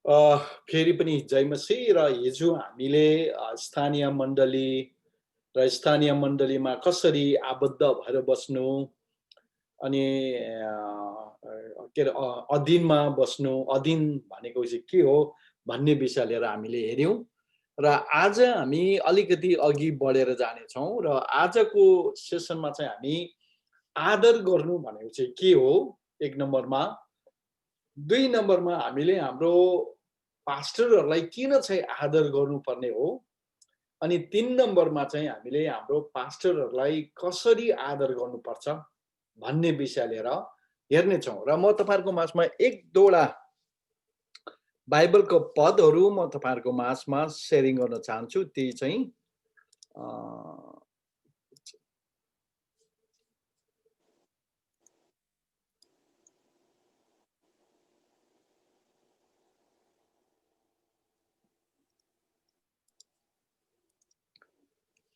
A, फेरि पनि जय मसीह र हिजो हामीले स्थानीय मण्डली र स्थानीय मण्डलीमा कसरी आबद्ध भएर बस्नु अनि के अरे अधीनमा बस्नु, अधीन भनेको चाहिँ के हो भन्ने विषय लिएर हामीले हेऱ्यौँ र आज हामी अलिकति अघि बढेर जानेछौँ र आजको सेसनमा चाहिँ हामी आदर गर्नु भनेको चाहिँ के हो 1 नम्बरमा, 2 नम्बरमा हामीले हाम्रो पास्टरहरूलाई किन चाहिँ आदर गर्नुपर्ने हो अनि 3 नम्बरमा चाहिँ हामीले हाम्रो पास्टरहरूलाई कसरी आदर गर्नुपर्छ भन्ने विषय लिएर हेर्नेछौँ र म तपाईँहरूको माझमा 1-2वटा बाइबलको पदहरू म तपाईँहरूको माझमा सेयरिङ गर्न चाहन्छु। ती चाहिँ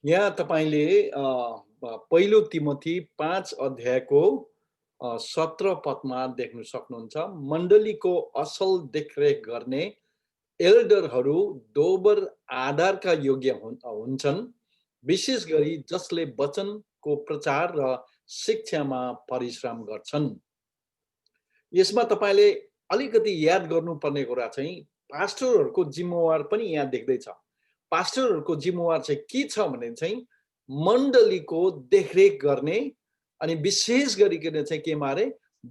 यहाँ तपाईँले पहिलो तिमोथी 5 अध्यायको 17 पदमा देख्न सक्नुहुन्छ। मण्डलीको असल देखरेख गर्ने एल्डरहरू दोबर आधारका योग्य हुन्छन्, विशेष गरी जसले वचनको प्रचार र शिक्षामा परिश्रम गर्छन्। यसमा तपाईँले अलिकति याद गर्नुपर्ने कुरा चाहिँ पास्टरहरूको जिम्मेवार पनि यहाँ देख्दैछ। पास्टरहरूको जिम्मेवार चाहिँ के छ भने चाहिँ मण्डलीको देखरेख गर्ने अनि विशेष गरिकन चाहिँ केमा अरे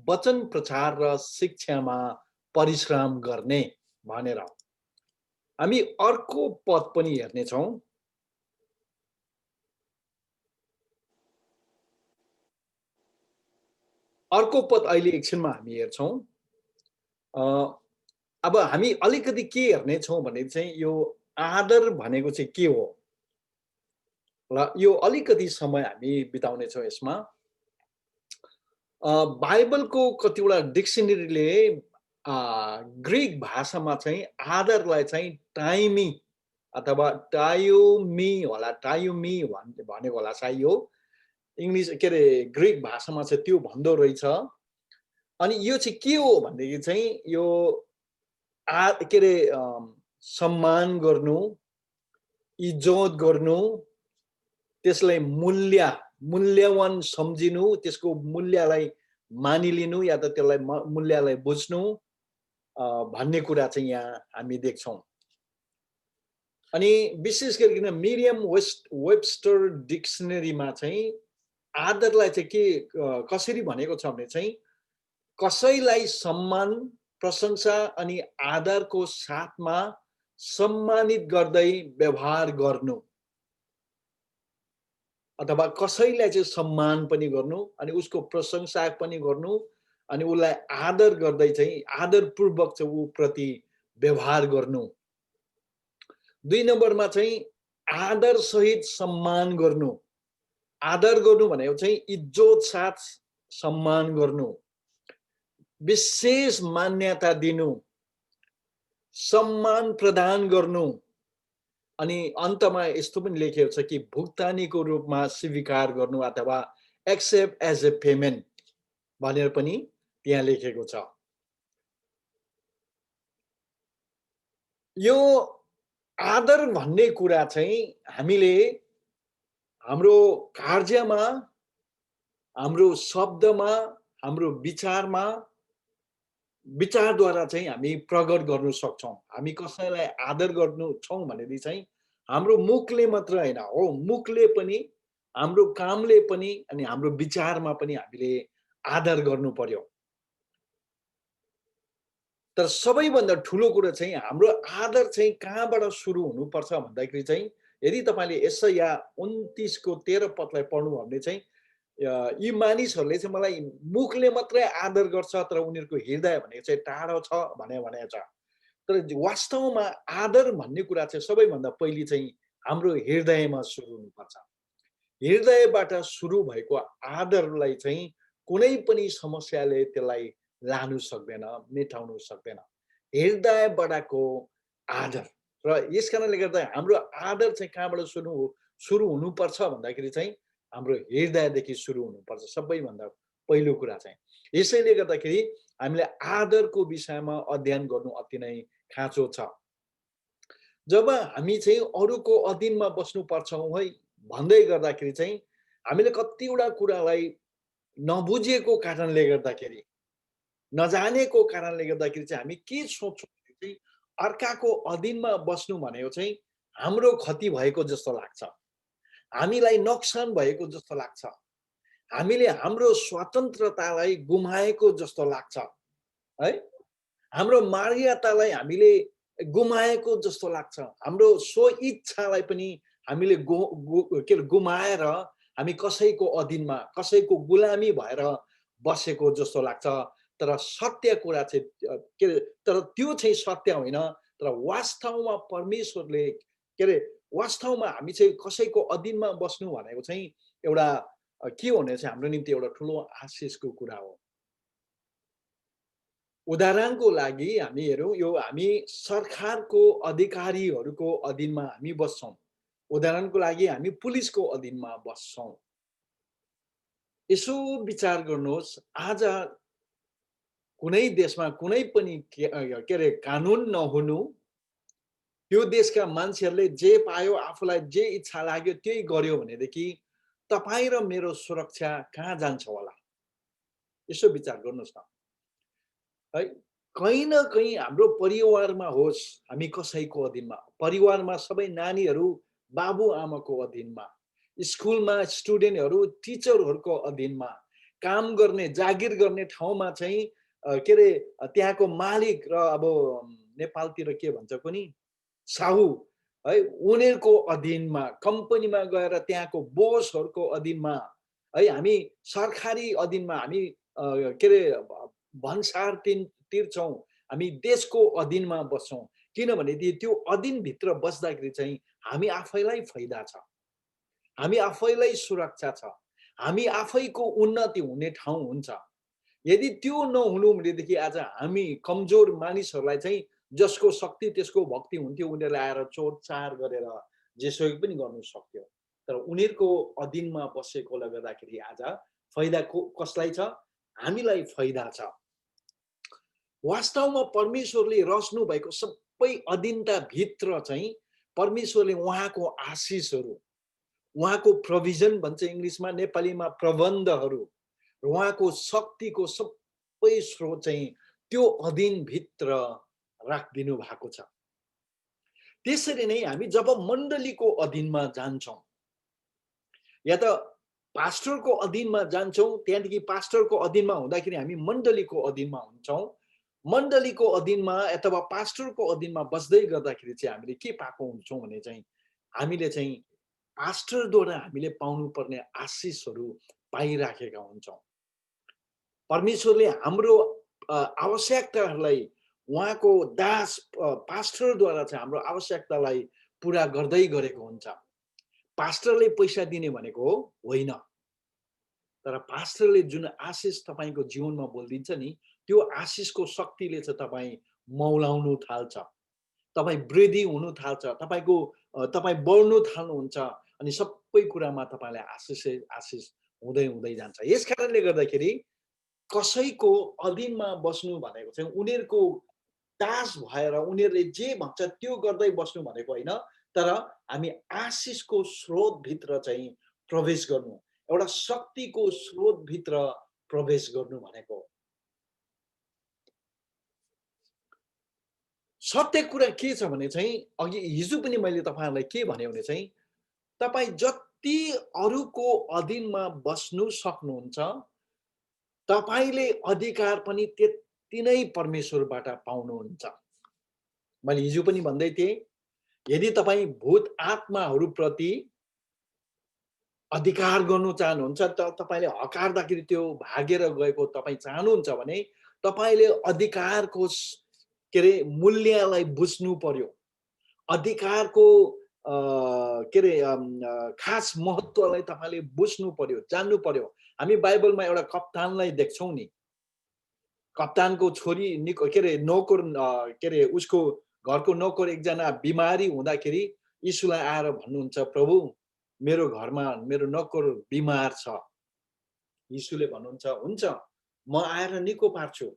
वचन प्रचार र शिक्षामा परिश्रम गर्ने भनेर। हामी अर्को पद पनि हेर्नेछौँ। अर्को पद अहिले एकछिनमा हामी हेर्छौँ। अब हामी अलिकति के हेर्नेछौँ भने चाहिँ यो आदर भनेको चाहिँ के हो र यो अलिकति समय हामी बिताउनेछौँ यसमा। बाइबलको कतिवटा डिक्सनरीले ग्रिक भाषामा चाहिँ आदरलाई चाहिँ टाइमी अथवा टायोमी होला, टायोमी भनेको होला सायद यो इङ्ग्लिस के अरे ग्रिक भाषामा चाहिँ त्यो भन्दो रहेछ। अनि यो चाहिँ के हो भनेदेखि चाहिँ यो के अरे सम्मान गर्नु, इज्जत गर्नु, त्यसलाई मूल्यवान सम्झिनु, त्यसको मूल्यलाई मानिलिनु या त त्यसलाई मूल्यलाई बुझ्नु भन्ने कुरा चाहिँ यहाँ हामी देख्छौँ। अनि विशेष गरिकन मिरियम वेबस्टर डिक्सनरीमा चाहिँ आदरलाई चाहिँ के कसरी भनेको छ भने चाहिँ कसैलाई सम्मान, प्रशंसा अनि आदरको साथमा सम्मानित गर्दै व्यवहार गर्नु अथवा कसैलाई चाहिँ सम्मान पनि गर्नु अनि उसको प्रशंसा पनि गर्नु अनि उसलाई आदर गर्दै चाहिँ आदरपूर्वक चाहिँ ऊ प्रति व्यवहार गर्नु। 2 नम्बरमा चाहिँ आदर सहित सम्मान गर्नु। आदर गर्नु भनेको चाहिँ इज्जत साथ सम्मान गर्नु, विशेष मान्यता दिनु, सम्मान प्रदान गर्नु अनि अन्तमा यस्तो पनि लेखिएको छ कि भुक्तानीको रूपमा स्वीकार गर्नु अथवा एक्सेप्ट एज ए पेमेन्ट भनेर पनि त्यहाँ लेखेको छ। यो आदर भन्ने कुरा चाहिँ हामीले हाम्रो कार्यमा, हाम्रो शब्दमा, हाम्रो विचारद्वारा चाहिँ हामी प्रकट गर्न सक्छौँ। हामी कसैलाई आदर गर्नु छौँ भनेदेखि चाहिँ हाम्रो मुखले मात्र हैन हो, मुखले पनि, हाम्रो कामले पनि अनि हाम्रो विचारमा पनि हामीले आदर गर्नु पर्यो। तर सबैभन्दा ठुलो कुरा चाहिँ हाम्रो आदर चाहिँ कहाँबाट सुरु हुनुपर्छ भन्दाखेरि चाहिँ यदि तपाईँले यशाया 29 को 13 पदलाई पढ्नु हो भने चाहिँ यी मानिसहरूले चाहिँ मलाई मुखले मात्रै आदर गर्छ तर उनीहरूको हृदय भनेको चाहिँ टाढो छ भनेको छ। तर वास्तवमा आदर भन्ने कुरा चाहिँ सबैभन्दा पहिले चाहिँ हाम्रो हृदयमा सुरु हुनुपर्छ। हृदयबाट सुरु भएको आदरलाई चाहिँ कुनै पनि समस्याले त्यसलाई लानु सक्दैन, मेटाउनु सक्दैन। हृदयबाटको आदर र यस कारणले गर्दा हाम्रो आदर चाहिँ कहाँबाट सुरु हुनुपर्छ भन्दाखेरि चाहिँ हाम्रो हृदयदेखि सुरु हुनुपर्छ सबैभन्दा पहिलो कुरा चाहिँ। यसैले गर्दाखेरि हामीलाई आदरको विषयमा अध्ययन गर्नु अति नै खाँचो छ। जब हामी चाहिँ अरूको अधीनमा बस्नुपर्छौँ है भन्दै गर्दाखेरि चाहिँ हामीले कतिवटा कुरालाई नबुझेको कारणले गर्दाखेरि, नजानेको कारणले गर्दाखेरि चाहिँ हामी के सोच्छौँ भने चाहिँ अर्काको अधीनमा बस्नु भनेको चाहिँ हाम्रो क्षति भएको जस्तो लाग्छ। हामीलाई नोक्सान भएको जस्तो लाग्छ। हामीले हाम्रो स्वतन्त्रतालाई गुमाएको जस्तो लाग्छ है। हाम्रो मानवीयतालाई हामीले गुमाएको जस्तो लाग्छ। हाम्रो स्वइच्छालाई पनि हामीले गुमाएर हामी कसैको अधीनमा, कसैको गुलामी भएर बसेको जस्तो लाग्छ। तर सत्य कुरा चाहिँ तर त्यो चाहिँ सत्य होइन। तर वास्तवमा परमेश्वरले वास्तवमा हामी चाहिँ कसैको अधीनमा बस्नु भनेको चाहिँ एउटा के हो भने चाहिँ हाम्रो निम्ति एउटा ठुलो आशिषको कुरा हो। उदाहरणको लागि हामी हेरौँ, यो हामी सरकारको अधिकारीहरूको अधीनमा हामी बस्छौँ। उदाहरणको लागि हामी पुलिसको अधीनमा बस्छौँ। यसो विचार गर्नुहोस्, आज कुनै देशमा कुनै पनि कानुन नहुनु, त्यो देशका मान्छेहरूले जे पायो, आफूलाई जे इच्छा लाग्यो त्यही गर्यो भनेदेखि तपाईँ र मेरो सुरक्षा कहाँ जान्छ होला? यसो विचार गर्नुहोस् न है। कहीँ न कहीँ हाम्रो परिवारमा होस्, हामी कसैको अधीनमा, परिवारमा सबै नानीहरू बाबुआमाको अधीनमा, स्कुलमा स्टुडेन्टहरू टिचरहरूको अधीनमा, काम गर्ने जागिर गर्ने ठाउँमा चाहिँ त्यहाँको मालिक र अब नेपालतिर के भन्छ कुनी साहु है, उनीहरूको अधीनमा, कम्पनीमा गएर त्यहाँको बोसहरूको अधीनमा है, हामी सरकारी अधीनमा, हामी भन्सार तिर्छौँ, हामी देशको अधीनमा बस्छौँ। किनभने त्यो अधीनभित्र बस्दाखेरि चाहिँ हामी आफैलाई फाइदा छ, हामी आफैलाई सुरक्षा छ, हामी आफैको उन्नति हुने ठाउँ हुन्छ। यदि त्यो नहुनु भनेदेखि आज हामी कमजोर मानिसहरूलाई चाहिँ जसको शक्ति त्यसको भक्ति हुन्थ्यो, उनीहरूले आएर चोरचार गरेर जेसुकै पनि गर्नु सक्थ्यो। तर उनीहरूको अधीनमा बसेकोले गर्दाखेरि आज फाइदा कसलाई छ? हामीलाई फाइदा छ। वास्तवमा परमेश्वरले रच्नु भएको सबै अधीनताभित्र चाहिँ परमेश्वरले उहाँको आशिषहरू, उहाँको प्रोभिजन भन्छ इङ्ग्लिसमा, नेपालीमा प्रबन्धहरू, उहाँको शक्तिको सबै स्रोत चाहिँ त्यो अधीनभित्र राखिदिनु भएको छ। त्यसरी नै हामी जब मण्डलीको अधीनमा जान्छौँ या त पास्टरको अधीनमा जान्छौँ, त्यहाँदेखि पास्टरको अधीनमा हुँदाखेरि हामी मण्डलीको अधीनमा हुन्छौँ। मण्डलीको अधीनमा अथवा पास्टरको अधीनमा बस्दै गर्दाखेरि चाहिँ हामीले के पाएको हुन्छौँ भने चाहिँ हामीले चाहिँ पास्टरद्वारा हामीले पाउनुपर्ने आशिषहरू पाइराखेका हुन्छौँ। परमेश्वरले हाम्रो आवश्यकताहरूलाई उहाँको दास पास्टरद्वारा चाहिँ हाम्रो आवश्यकतालाई पुरा गर्दै गरेको हुन्छ। पास्टरले पैसा दिने भनेको होइन, तर पास्टरले जुन आशिष तपाईँको जीवनमा बोलिदिन्छ नि, त्यो आशिषको शक्तिले चाहिँ तपाईँ मौलाउनु थाल्छ, तपाईँ वृद्धि हुनु थाल्छ, तपाईँ बढ्नु थाल्नुहुन्छ अनि सबै कुरामा तपाईँलाई आशिष हुँदै हुँदै जान्छ। यस कारणले गर्दाखेरि कसैको अधीनमा बस्नु भनेको चाहिँ उनीहरूको दास भएर उनीहरूले जे भन्छ त्यो गर्दै बस्नु भनेको होइन, तर हामी आशिषको स्रोतभित्र चाहिँ प्रवेश गर्नु, एउटा शक्तिको स्रोतभित्र प्रवेश गर्नु भनेको। सत्य कुरा के छ भने चाहिँ अघि हिजो पनि मैले तपाईँहरूलाई के भने भने चाहिँ तपाईँ जति अरूको अधीनमा बस्नु सक्नुहुन्छ, तपाईले अधिकार पनि त्यति नै परमेश्वरबाट पाउनुहुन्छ। मैले हिजो पनि भन्दै थिएँ, यदि तपाईँ भूत आत्माहरूप्रति अधिकार गर्नु चाहनुहुन्छ, त तपाईले हकार्दाखेरि त्यो भागेर गएको तपाईँ चाहनुहुन्छ भने तपाईले अधिकारको मूल्यलाई बुझ्नु पर्यो, अधिकारको खास महत्त्वलाई तपाईले बुझ्नु पर्यो, जान्नु पर्यो। हामी बाइबलमा एउटा कप्तानलाई देख्छौँ नि, कप्तानको छोरी नोकर उसको घरको नोकर एकजना बिमारी हुँदाखेरि यीशुलाई आएर भन्नुहुन्छ, प्रभु मेरो घरमा मेरो नोकर बिमार छ। यीशुले भन्नुहुन्छ, हुन्छ म आएर निको पार्छु।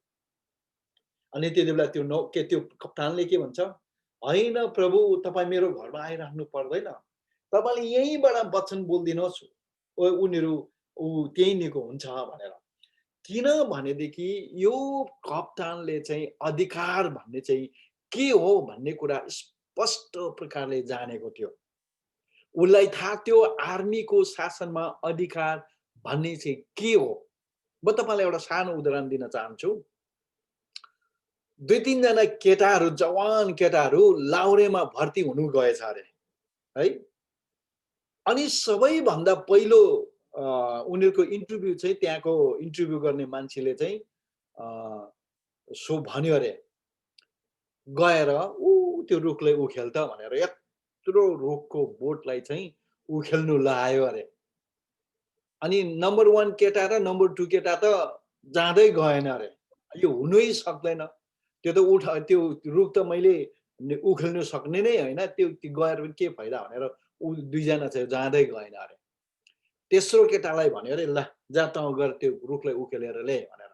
अनि त्यति बेला त्यो कप्तानले के भन्छ, "होइन प्रभु, तपाईँ मेरो घरमा आइराख्नु पर्दैन। तपाईँले यहीँबाट वचन बोलिदिनुहोस्, उनीहरू त्यहीँनिरको हुन्छ" भनेर। किनभनेदेखि यो कप्तानले चाहिँ अधिकार भन्ने चाहिँ के हो भन्ने कुरा स्पष्ट प्रकारले जानेको थियो। उसलाई थाहा थियो आर्मीको शासनमा अधिकार भन्ने चाहिँ के हो। म तपाईँलाई एउटा सानो उदाहरण दिन चाहन्छु। 2-3 जना केटाहरू, जवान केटाहरू लाउरेमा भर्ती हुनु गएछ अरे है। अनि सबैभन्दा पहिलो उनीहरूको इन्टरभ्यू चाहिँ त्यहाँको इन्टरभ्यू गर्ने मान्छेले चाहिँ सो भन्यो अरे, गएर त्यो रुखलाई उखेल त भनेर यत्रो रुखको बोटलाई चाहिँ उखेल्नु लायो अरे। अनि नम्बर 1 केटा र नम्बर 2 केटा त जाँदै गएन अरे। यो हुनै सक्दैन। त्यो रुख त मैले उखेल्नु सक्ने नै होइन, त्यो गएर पनि के फाइदा भनेर ऊ 2 जना चाहिँ जाँदै गएन अरे। तेस्रो केटालाई भन्यो अरे, ल जा तँ गएर त्यो रुखलाई उखेलेर ल्याए भनेर।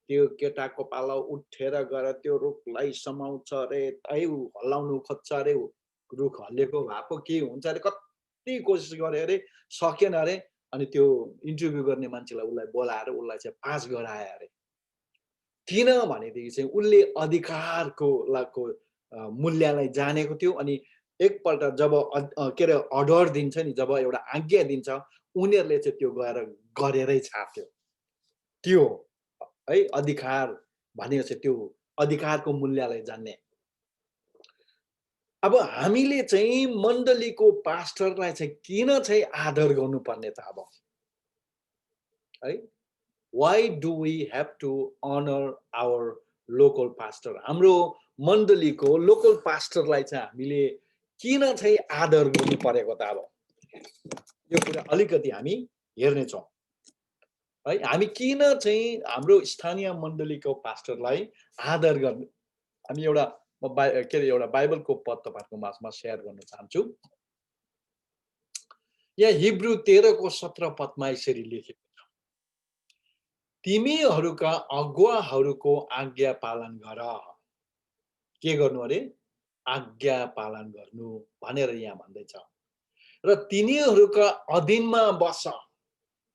त्यो केटाको पालो उठेर गएर त्यो रुखलाई समाउँछ अरे, हल्लाउनु खोज्छ अरे, रुख हल्लिएको भए पो के हुन्छ अरे, कति कोसिस गरे अरे, सकेन अरे। अनि त्यो इन्टरभ्यू गर्ने मान्छेलाई उसलाई बोलाएर उसलाई चाहिँ पास गराए अरे। किनभनेदेखि चाहिँ उसले अधिकारको मूल्यलाई जानेको थियो। अनि एकपल्ट जब के अरे अर्डर दिन्छ नि, जब एउटा आज्ञा दिन्छ, उनीहरूले चाहिँ त्यो गएर गरेरै छाड्थ्यो। त्यो है अधिकार भनेको चाहिँ त्यो अधिकारको मूल्यलाई जान्ने। अब हामीले चाहिँ मण्डलीको पास्टरलाई चाहिँ किन चाहिँ आदर गर्नुपर्ने त अब है? Why do we have to honor our local pastor? हाम्रो मण्डलीको लोकल पास्टरलाई चाहिँ हामीले किन चाहिँ आदर गर्नु परेको त अब? यो कुरा अलिकति हामी हेर्नेछौँ है। हामी किन चाहिँ हाम्रो स्थानीय मण्डलीको पास्टरलाई आदर गर्नु? हामी एउटा एउटा बाइबलको पद तपाईँहरूको माझमा सेयर गर्न चाहन्छु। यहाँ हिब्रू 13 को 17 पदमा यसरी लेखेको छ, तिमीहरूका अगुवाहरूको आज्ञा पालन गर। के गर्नु अरे? आज्ञा पालन गर्नु भनेर यहाँ भन्दैछ। र तिनीहरूका अधीनमा बस।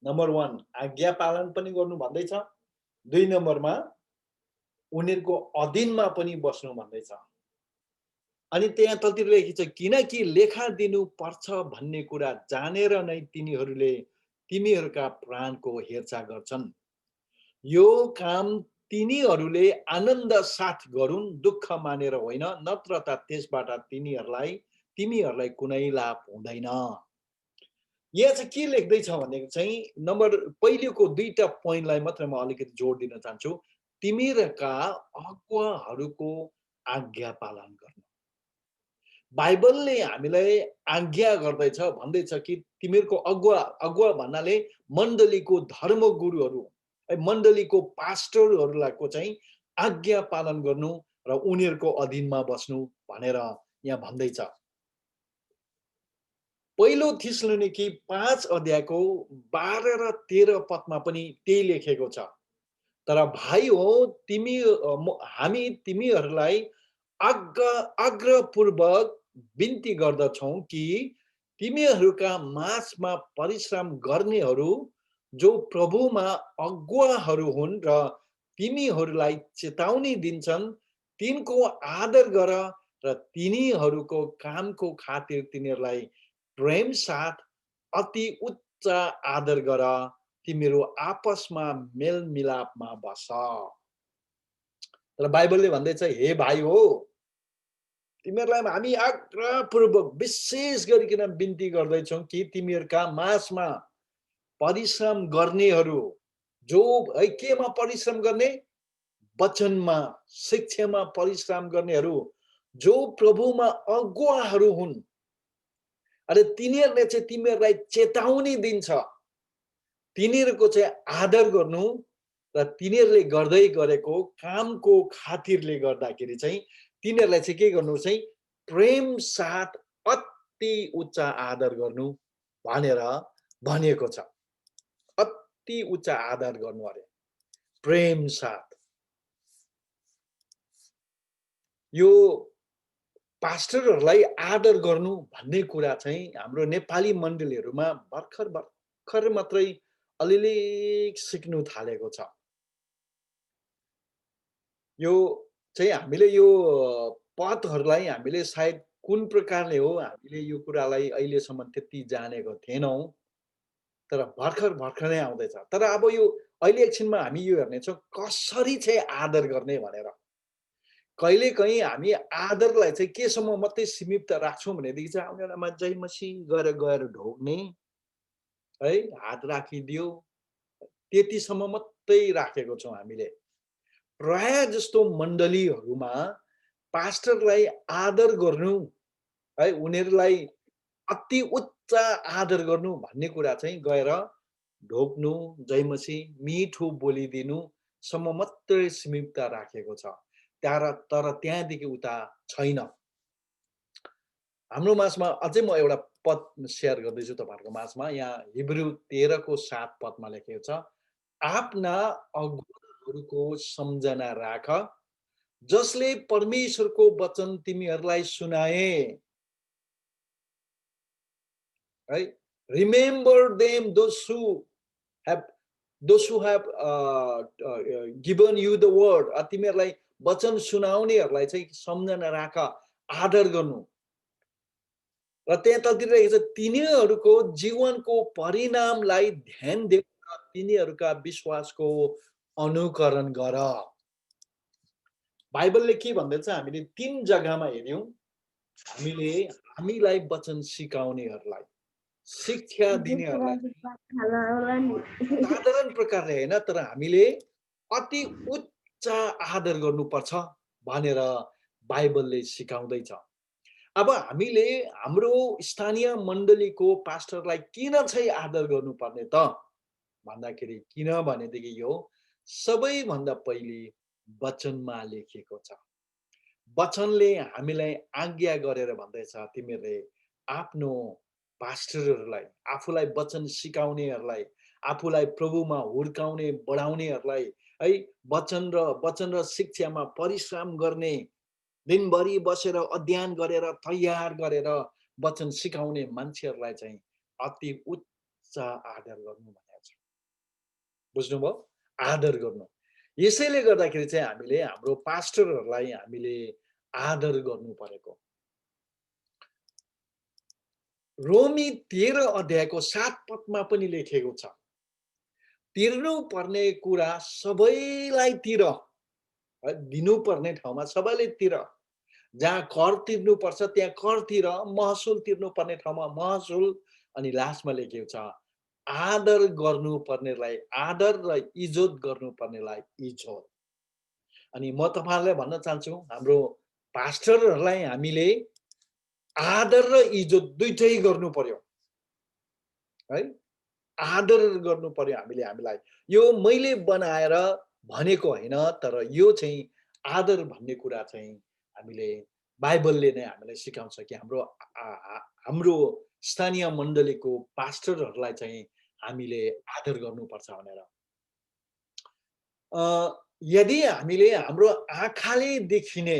नम्बर 1 आज्ञा पालन पनि गर्नु भन्दैछ। 2 नम्बरमा उनीहरूको अधीनमा पनि बस्नु भन्दैछ। अनि त्यहाँ तलतिर लेखिन्छ, किनकि लेखा दिनु पर्छ भन्ने कुरा जानेर नै तिमीहरूका प्राणको हेरचाह गर्छन्। यो काम तिनीहरूले आनन्द साथ गरून्, दुःख मानेर होइन, नत्र त त्यसबाट तिमीहरूलाई कुनै लाभ हुँदैन। यहाँ चाहिँ के लेख्दैछ भनेको चाहिँ नम्बर पहिलेको 2टा पोइन्टलाई मात्र म अलिकति जोड दिन चाहन्छु। तिमीहरूका अगुवाहरूको आज्ञा पालन गर्नु। बाइबलले हामीलाई आज्ञा गर्दैछ, भन्दैछ कि तिमीहरूको अगुवा भन्नाले मण्डलीको धर्मगुरुहरू, मण्डलीको पास्टरहरूलाई चाहिँ आज्ञा पालन गर्नु र उनीहरूको अधीनमा बस्नु भनेर यहाँ भन्दैछ। पहिलो थिस्सलुनिकी 5 अध्यायको 12 र 13 पदमा पनि त्यही लेखेको छ। तर भाइ हो, हामी तिमीहरूलाई आग्रहपूर्वक बिन्ती गर्दछौँ कि तिमीहरूका माझमा परिश्रम गर्नेहरू जो प्रभुमा अगुवाहरू हुन् र तिमीहरूलाई चेतावनी दिन्छन्, तिनको आदर गर र तिनीहरूको कामको खातिर तिनीहरूलाई प्रेम साथ अति उच्च आदर गर। तिमीहरू आपसमा मेलमिलापमा बस। तर बाइबलले भन्दैछ, हे भाइ हो, तिमीहरूलाई हामी आग्रहपूर्वक विशेष गरिकन बिन्ती गर्दैछौँ कि तिमीहरूका माझमा परिश्रम गर्नेहरू, जो है केमा परिश्रम गर्ने? वचनमा, शिक्षामा परिश्रम गर्नेहरू, जो प्रभुमा अगुवाहरू हुन्। अरे तिनीहरूले चाहिँ तिमीहरूलाई चेतावनी दिन्छ, तिनीहरूको चाहिँ आदर गर्नु र तिनीहरूले गर्दै गरेको कामको खातिरले गर्दाखेरि चाहिँ तिनीहरूलाई चाहिँ के गर्नु चाहिँ प्रेम साथ अति उच्च आदर गर्नु भनेर भनिएको छ। अति उच्च आदर गर्नु अरे, प्रेम साथ। यो पास्टरहरूलाई आदर गर्नु भन्ने कुरा चाहिँ हाम्रो नेपाली मण्डलीहरूमा भर्खर भर्खर मात्रै अलिअलि सिक्नु थालेको छ। यो चाहिँ हामीले यो पदहरूलाई हामीले सायद कुन प्रकारले हो हामीले यो कुरालाई अहिलेसम्म त्यति जानेको थिएनौँ। तर भर्खर भर्खरै आउँदैछ। तर अब यो अहिले एकछिनमा हामी यो हेर्नेछौँ कसरी चाहिँ आदर गर्ने भनेर। कहिलेकहीँ हामी आदरलाई चाहिँ केसम्म मात्रै सीमित राख्छौँ भनेदेखि चाहिँ आउने बेलामा जय मसीह गएर गएर ढोग्ने, है हात राखिदियो, त्यतिसम्म मात्रै राखेको छौँ हामीले। प्रायः जस्तो मण्डलीहरूमा पास्टरलाई आदर गर्नु, है उनीहरूलाई अति उच्च आदर गर्नु भन्ने कुरा चाहिँ गएर ढोक्नु, जय मसीह, मिठो बोलिदिनुसम्म मात्रै सीमित राखेको छ। तर त्यहाँदेखि उता छैन। हाम्रो माझमा अझै म एउटा पद सेयर गर्दैछु तपाईँहरूको माझमा। यहाँ हिब्रू 13 को 7 पदमा लेखेको छ, आफ्ना अगुवाहरूको सम्झना राख, जसले परमेश्वरको वचन तिमीहरूलाई सुनाए, है। Remember them, those who have given you the word. तिमीहरूलाई वचन सुनाउनेहरूलाई चाहिँ सम्झना राख, आदर गर्नु। र त्यहाँ तलतिर लेखेको छ, तिनीहरूको जीवनको परिणामलाई ध्यान देऊ र तिनीहरूका विश्वासको अनुकरण गर। बाइबलले के भन्दैछ, हामीले 3 जग्गामा हेर्यौं। हामीले हामीलाई वचन सिकाउनेहरूलाई, शिक्षा दिनेहरूलाई साधारण प्रकारले हैन, तर हामीले अति उच्च आदर गर्नुपर्छ भनेर बाइबलले सिकाउँदैछ। अब हामीले हाम्रो स्थानीय मण्डलीको पास्टरलाई किन चाहिँ आदर गर्नुपर्ने त भन्दाखेरि, किनभनेदेखि यो सबैभन्दा पहिले वचनमा लेखिएको छ। वचनले हामीलाई आज्ञा गरेर भन्दैछ, तिमीहरूले आफ्नो पास्टरहरूलाई, आफूलाई वचन सिकाउनेहरूलाई, आफूलाई प्रभुमा हुर्काउने बढाउनेहरूलाई, है वचन र शिक्षामा परिश्रम गर्ने, दिनभरि बसेर अध्ययन गरेर तयार गरेर वचन सिकाउने मान्छेहरूलाई चाहिँ अति उच्च आदर गर्नु भनेको छ। बुझ्नुभयो? आदर गर्नु। यसैले गर्दाखेरि चाहिँ हामीले हाम्रो पास्टरहरूलाई हामीले आदर गर्नु परेको। रोमी 13 अध्यायको 7 पदमा पनि लेखेको छ, तिर्नु पर्ने कुरा सबैलाई तिर, दिनुपर्ने ठाउँमा सबैले तिर, जहाँ कर तिर्नुपर्छ त्यहाँ कर तिर, महसुल तिर्नुपर्ने ठाउँमा महसुल, अनि लास्टमा लेखेको छ, आदर गर्नुपर्नेलाई आदर र इज्जत गर्नुपर्नेलाई इज्जत। अनि म तपाईहरुलाई भन्न चाहन्छु, हाम्रो पास्टरहरूलाई हामीले आदर र इज्जत दुईटै गर्नु पर्यो, है। आदर गर्नु पर्यो हामीले हामीलाई। यो मैले बनाएर भनेको हैन, तर यो चाहिँ आदर भन्ने कुरा चाहिँ हामीले बाइबलले नै हामीलाई सिकाउँछ कि हाम्रो स्थानीय मण्डलीको पास्टरहरूलाई चाहिँ हामीले आदर गर्नुपर्छ भनेर। यदि हामीले हाम्रो आँखाले देखिने,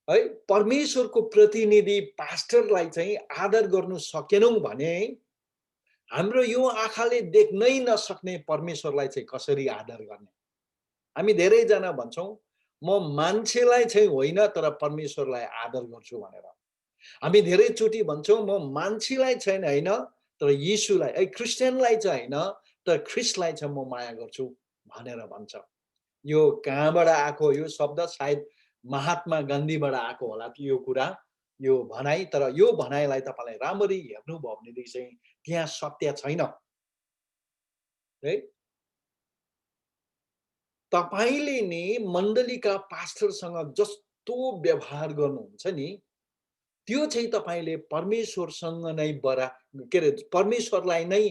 है, परमेश्वरको प्रतिनिधि पास्टरलाई चाहिँ आदर गर्नु सकेनौं भने, हाम्रो यो आँखाले देख्नै नसक्ने परमेश्वरलाई चाहिँ कसरी आदर गर्ने? हामी धेरैजना भन्छौं, म मान्छेलाई चाहिँ होइन तर परमेश्वरलाई आदर गर्छु भनेर। हामी धेरैचोटि भन्छौं, म मान्छेलाई चाहिँ हैन तर यीशुलाई, क्रिस्चियनलाई चाहिँ हैन तर ख्रीष्टलाई चाहिँ म माया गर्छु भनेर भन्छ। यो कहाँबाट आएको यो शब्द? सायद महात्मा गान्धीबाट आएको होला यो कुरा, यो भनाइ। तर यो भनाइलाई तपाईलाई राम्ररी हेर्नुभयो भनेदेखि चाहिँ त्यहाँ सत्य छैन, है। तपाईले नि मण्डलीका पास्टरसँग जस्तो व्यवहार गर्नुहुन्छ नि, त्यो चाहिँ तपाईले परमेश्वरसँग नै के अरे परमेश्वरलाई नै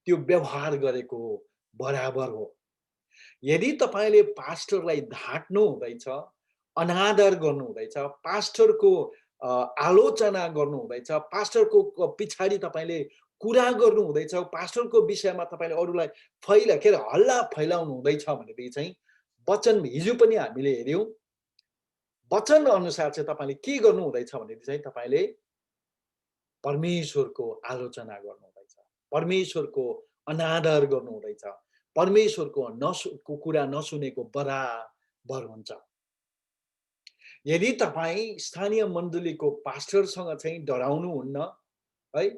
त्यो व्यवहार गरेको बराबर हो। यदि तपाईले पास्टरलाई ढाट्नु हुँदैछ, अनादर गर्नु हुँदैछ, पास्टरको आलोचना गर्नु हुँदैछ, पास्टरको पछाडि तपाईले कुरा गर्नु हुँदैछ, पास्टरको विषयमा तपाईले अरूलाई के अरे हल्ला फैलाउनु हुँदैछ भनेदेखि चाहिँ वचन हिजो पनि हामीले हेर्यौं, वचन अनुसार चाहिँ तपाईले के गर्नु हुँदैछ भने चाहिँ तपाईले परमेश्वरको आलोचना गर्नु हुँदैछ, परमेश्वरको अनादर गर्नु हुँदैछ, परमेश्वरको कुरा नसुनेको बराबर हुन्छ। यदि तपाई स्थानीय मण्डलीको पास्टरसँग चाहिँ डराउनु हुन्न है,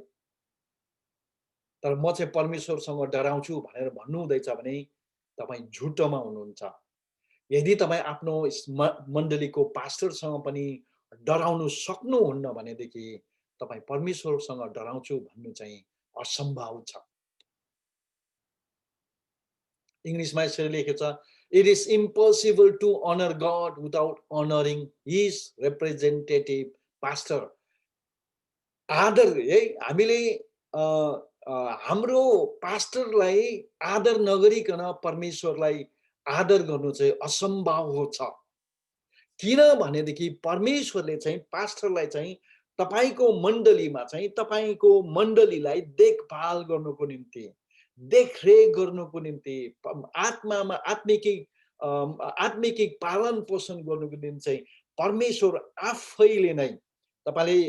तर म चाहिँ परमेश्वरसँग डराउँछु भनेर भन्नु हुँदैछ भने तपाई झुटोमा हुनुहुन्छ। यदि तपाई आफ्नो मण्डलीको पास्टरसँग पनि डराउनु सक्नुहुन्न भनेदेखि तपाई परमेश्वरसँग डराउँछु भन्नु चाहिँ असम्भव छ। इङ्ग्लिशमा यसरी लेखेको छ, it is impossible to honor God without honoring his representative pastor. आदर है, हामीले हाम्रो पास्टरलाई आदर नगरिकन परमेश्वरलाई आदर गर्नु चाहिँ असम्भव छ। किन भनेदेखि परमेश्वरले चाहिँ पास्टरलाई चाहिँ तपाईको मण्डलीमा चाहिँ तपाईको मण्डलीलाई देखभाल गर्नुको निम्ति, देखरेख गर्नुको निम्ति, आत्मामा आत्मिक पालन पोषण गर्नुको निम्ति चाहिँ परमेश्वर आफैले नै, तपाईले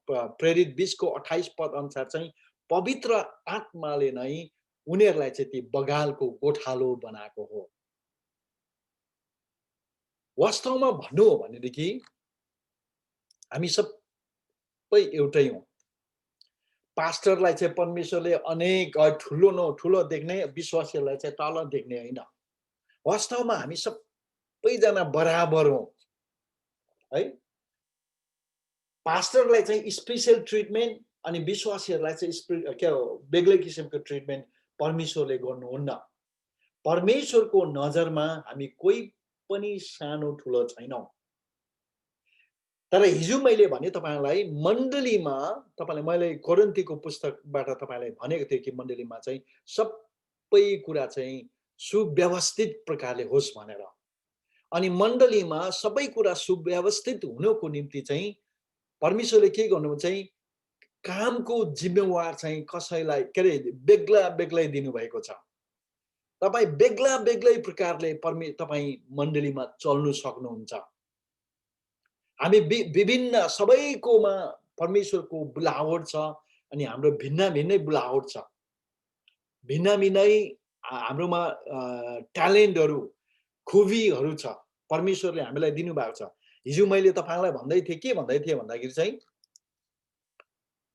प्रेरित 20 को 28 पद अनुसार चाहिँ पवित्र आत्माले नै उनीहरूलाई चाहिँ ती बगालको गोठालो बनाएको हो। वास्तवमा भन्नु हो भनेदेखि हामी सबै एउटै हौं। पास्टरलाई चाहिँ परमेश्वरले अनेक ठुलो देख्ने, विश्वासीहरूलाई चाहिँ तल देख्ने होइन। वास्तवमा हामी सबैजना बराबर हौं है। पास्टरलाई चाहिँ स्पेशल ट्रिटमेन्ट अनि विश्वासीहरूलाई चाहिँ बेग्लै किसिमको ट्रिटमेन्ट परमेश्वरले गर्नुहुन्न। परमेश्वरको नजरमा हामी कोही पनि सानो ठुलो छैनौं। तर हिजो मैले भने तपाईलाई मण्डलीमा, तपाईलाई मैले कोरिन्थीको पुस्तकबाट तपाईलाई भनेको थिएँ कि मण्डलीमा चाहिँ सबै कुरा चाहिँ सुव्यवस्थित प्रकारले होस् भनेर। अनि मण्डलीमा सबै कुरा सुव्यवस्थित हुनको निम्ति चाहिँ परमेश्वरले के गर्नुहुन्छ चाहिँ कामको जिम्मेवार चाहिँ कसैलाई बेग्ला बेग्लै दिनुभएको छ। तपाई बेग्ला बेग्लै प्रकारले तपाई मण्डलीमा चल्नु सक्नुहुन्छ। हामी विभिन्न सबैकोमा परमेश्वरको बुलावट छ अनि हाम्रो भिन्नै बुलावट छ। भिन्नै हाम्रोमा ट्यालेन्टहरु, खुबीहरु छ, परमेश्वरले हामीलाई दिनुभएको छ। हिजो मैले तपाईलाई भन्दै थिएँ, के भन्दै थिएँ भन्दाखेरि चाहिँ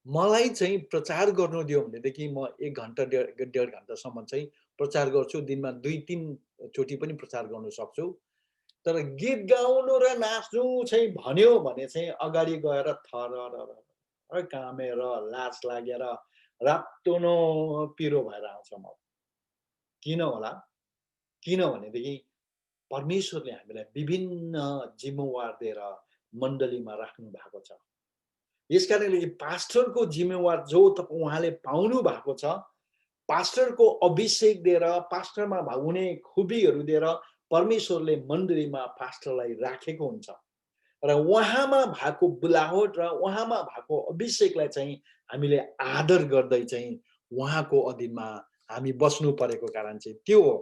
मलाई चाहिँ प्रचार गर्नु दियो भनेदेखि म 1 घण्टा डेढ घण्टासम्म चाहिँ प्रचार गर्छु। दिनमा 2-3 चोटि पनि प्रचार गर्न सक्छु। तर गीत गाउनु र नाच्नु चाहिँ भन्यो भने चाहिँ अगाडि गएर थरर कामेर लाज लागेर रातोनो पिरो भएर आउँछ म। किन होला? किन भनेदेखि परमेश्वरले हामीलाई विभिन्न जिम्मेवार दिएर मण्डलीमा राख्नु भएको छ। यसकारणले पास्टरको जिम्मेवार जो उहाँले पाउनु भएको छ, पास्टरको अभिषेक दिएर, पास्टरमा हुने खुबीहरु दिएर परमेश्वरले मण्डलीमा पास्टरलाई राखेको हुन्छ र उहाँमा भएको बुलावट र उहाँमा भएको अभिषेकलाई चाहिँ हामीले आदर गर्दै चाहिँ उहाँको अधीनमा हामी बस्नु परेको कारण चाहिँ त्यो हो।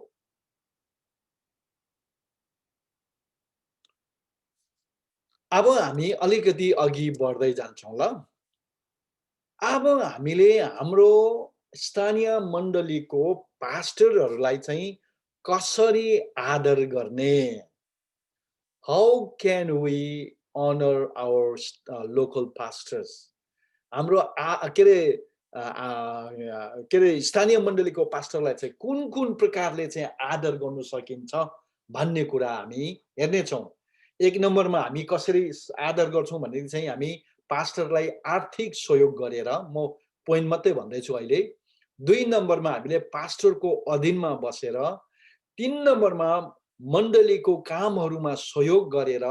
अब हामी अलिकति अघि बढ्दै जान्छौं ल। अब हामीले हाम्रो स्थानीय मण्डलीको पास्टरहरूलाई चाहिँ कसरी आदर गर्ने? How can we honor our local pastors? हाम्रो के रे स्थानीय मण्डलीको पास्टरलाई चाहिँ कुन प्रकारले चाहिँ आदर गर्नु सकिन्छ भन्ने कुरा हामी हेर्नेछौँ। 1 नम्बरमा हामी कसरी आदर गर्छौं भनेदेखि चाहिँ हामी पास्टरलाई आर्थिक सहयोग गरेर, म पोइन्ट मात्रै भन्दैछु अहिले। 2 नम्बरमा हामीले पास्टरको अधीनमा बसेर, 3 नम्बरमा मण्डलीको कामहरुमा सहयोग गरेर,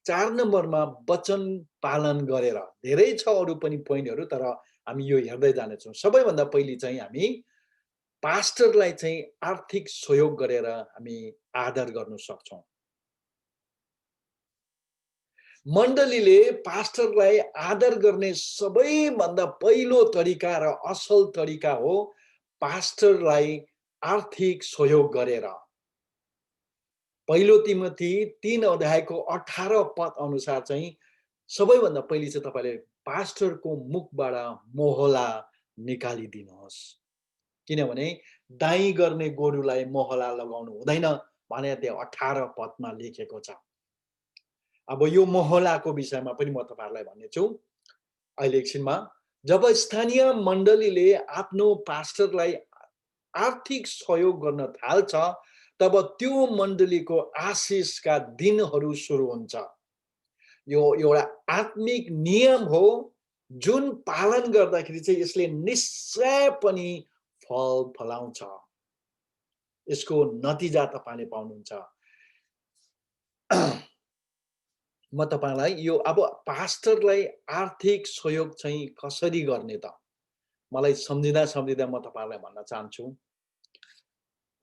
4 नम्बरमा वचन पालन गरेर। धेरै छ अरु पनि पोइन्टहरु, तर हामी यो हेर्दै जानेछौं। सबैभन्दा पहिले चाहिँ हामी पास्टरलाई चाहिँ आर्थिक सहयोग गरेर हामी आदर गर्न सक्छौं। मण्डलीले पास्टरलाई आदर गर्ने सबैभन्दा पहिलो तरिका र असल तरिका हो पास्टरलाई आर्थिक सहयोग गरेर। पहिलो तिमोथी 3 अध्यायको 18 पद अनुसार चाहिँ सबैभन्दा पहिले चाहिँ तपाईँले पास्टरको मुखबाट मोहला निकालिदिनुहोस्। किनभने दाइँ गर्ने गोरुलाई मोहला लगाउनु हुँदैन भनेर त्यहाँ 18 पदमा लेखेको छ। अब यो मोहलाको विषयमा पनि म तपाईँहरूलाई भन्नेछु अहिले एकछिनमा। जब स्थानीय मण्डलीले आफ्नो पास्टरलाई आर्थिक सहयोग गर्न थाल्छ तब त्यो मण्डलीको आशिषका दिनहरू सुरु हुन्छ। यो एउटा आत्मिक नियम हो जुन पालन गर्दाखेरि चाहिँ यसले निश्चय पनि फल फलाउँछ। यसको नतिजा तपाईँले पाउनुहुन्छ। म तपाईँलाई यो अब पास्टरलाई आर्थिक सहयोग चाहिँ कसरी गर्ने त मलाई सम्झिँदा सम्झिँदा म तपाईँलाई भन्न चाहन्छु।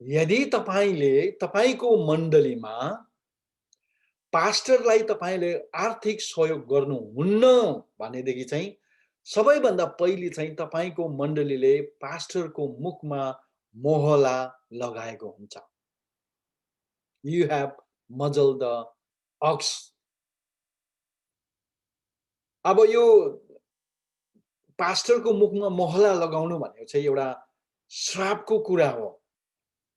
यदि तपाईँले तपाईँको मण्डलीमा पास्टरलाई तपाईँले आर्थिक सहयोग गर्नुहुन्न भनेदेखि चाहिँ सबैभन्दा पहिले चाहिँ तपाईँको मण्डलीले पास्टरको मुखमा मोहला लगाएको हुन्छ। You have muzzled the ox. अब यो पास्टरको मुखमा मोहला लगाउनु भनेको चाहिँ एउटा श्रापको कुरा हो।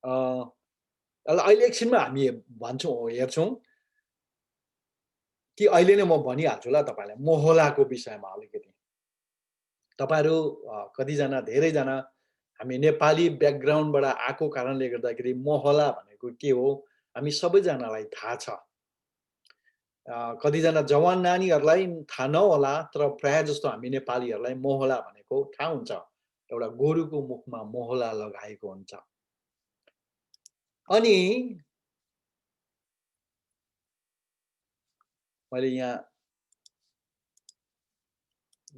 अहिले एकछिनमा हामी भन्छौँ हेर्छौँ कि अहिले नै म भनिहाल्छु ल तपाईँलाई मोहलाको विषयमा अलिकति। तपाईँहरू कतिजना धेरैजना हामी नेपाली ब्याकग्राउन्डबाट आएको कारणले गर्दाखेरि मोहला भनेको के हो हामी सबैजनालाई थाहा छ। कतिजना जवान नानीहरूलाई थाहा नहोला तर प्रायः जस्तो हामी नेपालीहरूलाई मोहला भनेको थाहा हुन्छ। एउटा गोरुको मुखमा मोहला लगाएको हुन्छ। अनि मैले यहाँ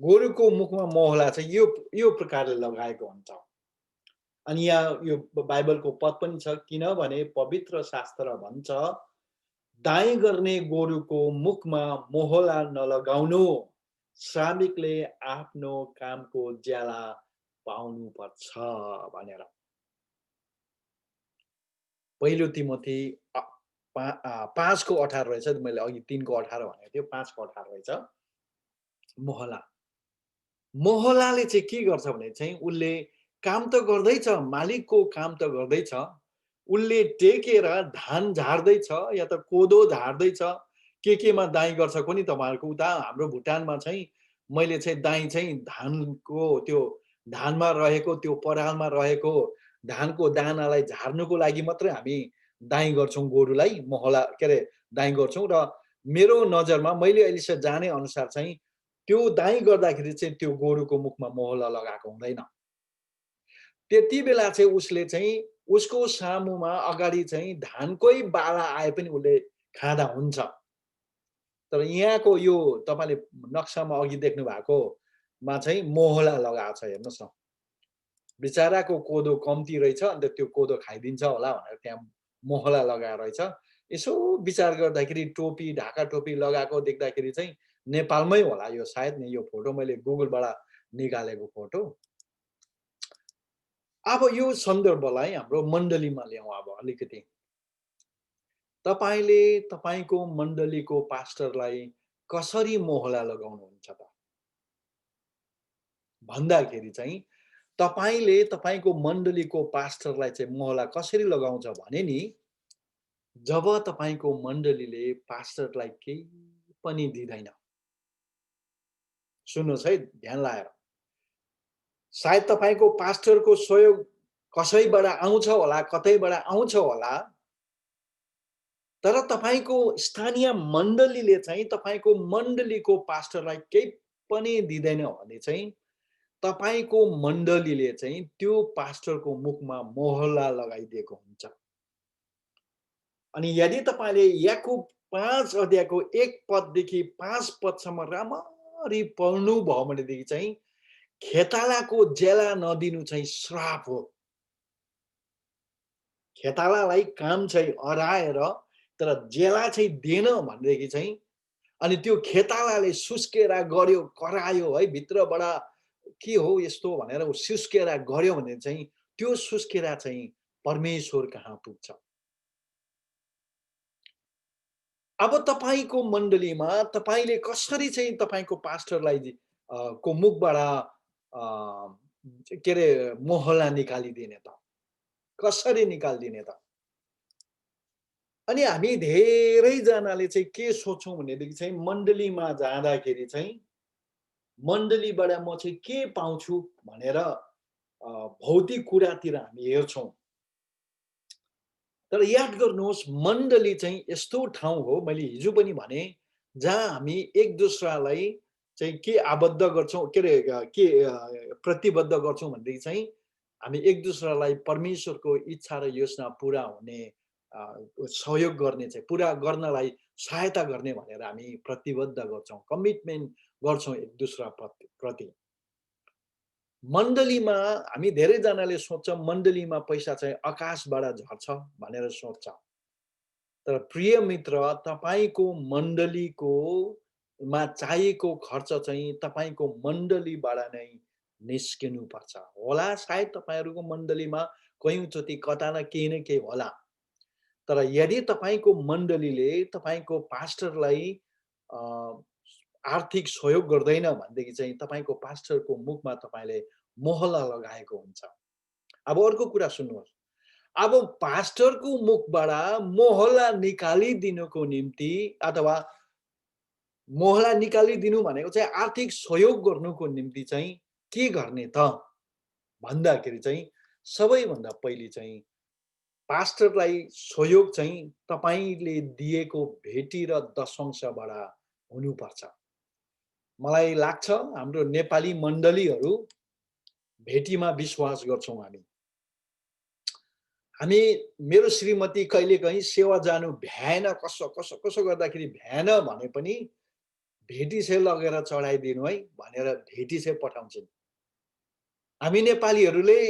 गोरुको मुखमा मोहला चाहिँ यो प्रकारले लगाएको हुन्छ। अनि यहाँ यो बाइबलको पद पनि छ किनभने पवित्र शास्त्र भन्छ दाइँ गर्ने गोरुको मुखमा मोहला नलगाउनु श्रमिकले आफ्नो कामको ज्याला पाउनुपर्छ भनेर। पहिलो तिमोथी 5 को 18 रहेछ। मैले अघि 3 को 18 भनेको थियो 5 को 18 रहेछ। मोहला मोहलाले चाहिँ के गर्छ भने चाहिँ उसले काम त गर्दैछ मालिकको काम त गर्दैछ उसले टेकेर धान झार्दैछ या त कोदो झार्दैछ केमा दाइँ गर्छ कुनी तपाईहरुको उता हाम्रो भुटानमा चाहिँ मैले चाहिँ दाइँ चाहिँ धानको त्यो धानमा रहेको त्यो परालमा रहेको धानको दानालाई झार्नुको लागि मात्रै हामी दाइँ गर्छौं गोरुलाई मोहला के रे दाइँ गर्छौं र मेरो नजरमा मैले अहिलेसम्म जाने अनुसार चाहिँ त्यो दाइँ गर्दाखेरि चाहिँ त्यो गोरुको मुखमा मोहला लगाएको हुँदैन। त्यति बेला चाहिँ उसले चाहिँ उसको सामुमा अगाडि चाहिँ धानकै बाला आए पनि उसले खाँदा हुन्छ। तर यहाँको यो तपाईले नक्सामा अघि देख्नु भएको मा चाहिँ मोहला लगाएको छ हेर्नुस् न। बिचाराको कोदो कम्ती रहेछ अन्त त्यो कोदो खाइदिन्छ होला भनेर त्यहाँ मोहला लगाएर रहेछ। यसो विचार गर्दाखेरि टोपी ढाका टोपी लगाएको देख्दाखेरि चाहिँ नेपालमै होला यो सायद नि यो फोटो मैले गुगलबाट निकालेको फोटो। अब यो सन्दर्भलाई हाम्रो मण्डलीमा ल्याउँ अब अलिकति। तपाईले तपाईको मण्डलीको पास्टरलाई कसरी मोहला लगाउनुहुन्छ त भन्दाखेरि चाहिँ तपाईले तपाईको मण्डलीको पास्टरलाई चाहिँ मोहला कसरी लगाउँछ भने नि जब तपाईको मण्डलीले पास्टरलाई केही पनि दिदैन। सुन्नुस् है ध्यान लाएर। सायद तपाईको पास्टरको सहयोग कसैबाट आउँछ होला कतैबाट आउँछ होला तर तपाईको स्थानीय मण्डलीले चाहिँ तपाईको मण्डलीको पास्टरलाई केही पनि दिदैन भने चाहिँ तपाईको मण्डलीले चाहिँ त्यो पास्टरको मुखमा मोहला लगाइदिएको हुन्छ। अनि यदि तपाईले याकुब 5 अध्यायको 1 पददेखि 5 पदसम्म राम्ररी पढ्नु भयो भनेदेखि चाहिँ खेतालाको जेला नदिनु चाहिँ श्राप हो। खेतालालाई काम चाहिँ अराएर तर जेला चाहिँ दिएन भनेदेखि चाहिँ अनि त्यो खेतालाले सुस्केरा गर्यो करायो है भित्रबाट के हो यस्तो भनेर उ सुस्केरा गर्यो भने चाहिँ त्यो सुस्केरा चाहिँ परमेश्वर कहाँ पुग्छ। अब तपाईको मण्डलीमा तपाईले कसरी चाहिँ तपाईको पास्टरलाई को मुखबाट के रे मोहल्ला निकालिदिने त? कसरी निकालिदिने त? अनि हामी धेरैजनाले चाहिँ के सोच्छौँ भनेदेखि चाहिँ मण्डलीमा जाँदाखेरि चाहिँ मण्डलीबाट म चाहिँ के पाउँछु भनेर भौतिक कुरातिर हामी हेर्छौँ। तर याद गर्नुहोस् मण्डली चाहिँ यस्तो ठाउँ हो, मैले हिजो पनि भने, जहाँ हामी एक दुसरालाई चाहिँ के आबद्ध गर्छौँ, के रे के प्रतिबद्ध गर्छौँ भनेदेखि चाहिँ हामी एक दुसरालाई परमेश्वरको इच्छा र योजना पुरा हुने सहयोग गर्ने चाहिँ पुरा गर्नलाई सहायता गर्ने भनेर हामी प्रतिबद्ध गर्छौँ, कमिटमेन्ट गर्छौँ एक दुसरा प्रति। मण्डलीमा हामी धेरैजनाले सोच्छौँ मण्डलीमा पैसा चाहिँ आकाशबाट झर्छ भनेर सोच्छ। तर प्रिय मित्र, तपाईको मण्डलीको मा चाहिएको खर्च चाहिँ तपाईको मण्डलीबाट नै निस्किनुपर्छ। होला सायद तपाईहरुको मण्डलीमा कयौँचोटि कता न केही होला। तर यदि तपाईको मण्डलीले तपाईको पास्टरलाई आर्थिक सहयोग गर्दैन भनेदेखि चाहिँ तपाईको पास्टरको मुखमा तपाईले मोहल्ला लगाएको हुन्छ। अब अर्को कुरा सुन्नुहोस्, अब पास्टरको मुखबाट मोहल्ला निकालिदिनुको निम्ति अथवा मोहल्ला निकालिदिनु भनेको चाहिँ आर्थिक सहयोग गर्नुको निम्ति चाहिँ के गर्ने त भन्दाखेरि चाहिँ सबैभन्दा पहिले चाहिँ पास्टरलाई सहयोग चाहिँ तपाईले दिएको भेटी र दशंशबाट हुनुपर्छ। मलाई लाग्छ हाम्रो नेपाली मण्डलीहरू भेटीमा विश्वास गर्छौँ हामी। हामी मेरो श्रीमती कहिलेकाहीँ सेवा जानु भ्याएन, कसो गर्दाखेरि भ्याएन भने पनि भेटी चाहिँ लगेर चढाइदिनु है भनेर भेटी चाहिँ पठाउँछन्। हामी नेपालीहरूले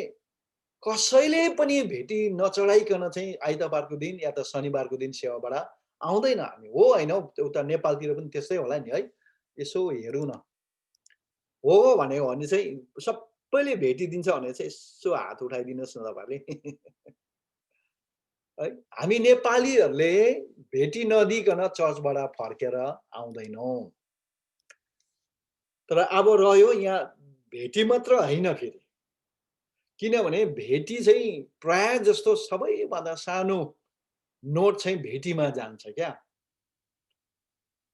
कसैले पनि भेटी नचढाइकन चाहिँ आइतबारको दिन या त शनिबारको दिन सेवाबाट आउँदैन हामी। हो होइन, उता नेपालतिर पनि त्यस्तै होला नि है। यसो हेरौँ न। हो भनेको भने चाहिँ सबैले भेटिदिन्छ भने चाहिँ यसो हात उठाइदिनुहोस् न तपाईँहरूले। है, हामी नेपालीहरूले भेटी नदिकन चर्चबाट फर्केर आउँदैनौँ। तर अब रह्यो यहाँ भेटी मात्र होइन फेरि, किनभने भेटी चाहिँ प्राय जस्तो सबैभन्दा सानो नोट चाहिँ भेटीमा जान्छ क्या,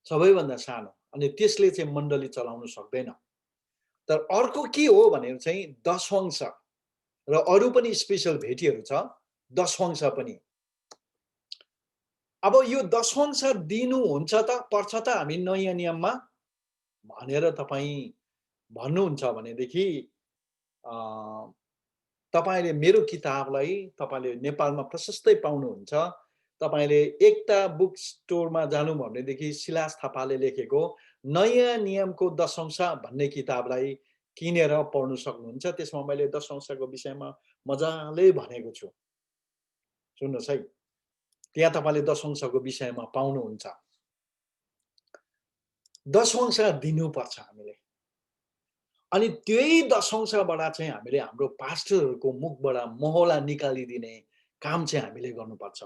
सबैभन्दा सानो। अनि त्यसले चाहिँ मण्डली चलाउन सक्दैन। तर अर्को के हो भनेर चाहिँ दशवंश र अरू पनि स्पेशल भेटीहरू छ, दशवंश पनि। अब यो दशवंश दिनुहुन्छ त पर्छ त हामी नयाँ नियममा भनेर तपाईँ भन्नुहुन्छ भनेदेखि तपाईले मेरो किताबलाई तपाईले नेपालमा प्रशस्तै पाउनुहुन्छ। तपाईले एकता बुक स्टोरमा जानु भनेदेखि सिलास थापाले लेखेको नयाँ नियमको दशंश भन्ने किताबलाई किनेर पढ्न सक्नुहुन्छ। त्यसमा मैले दशंशको विषयमा मजाले भनेको छु। सुन्नुहोस् है, त्यहाँ तपाईले दशंशको विषयमा पाउनुहुन्छ। दशंश दिनुपर्छ हामीले। अनि त्यही दशंशबाट चाहिँ हामीले हाम्रो पास्टरहरूको मुखबाट मोहल्ला निकालिदिने काम चाहिँ हामीले गर्नुपर्छ।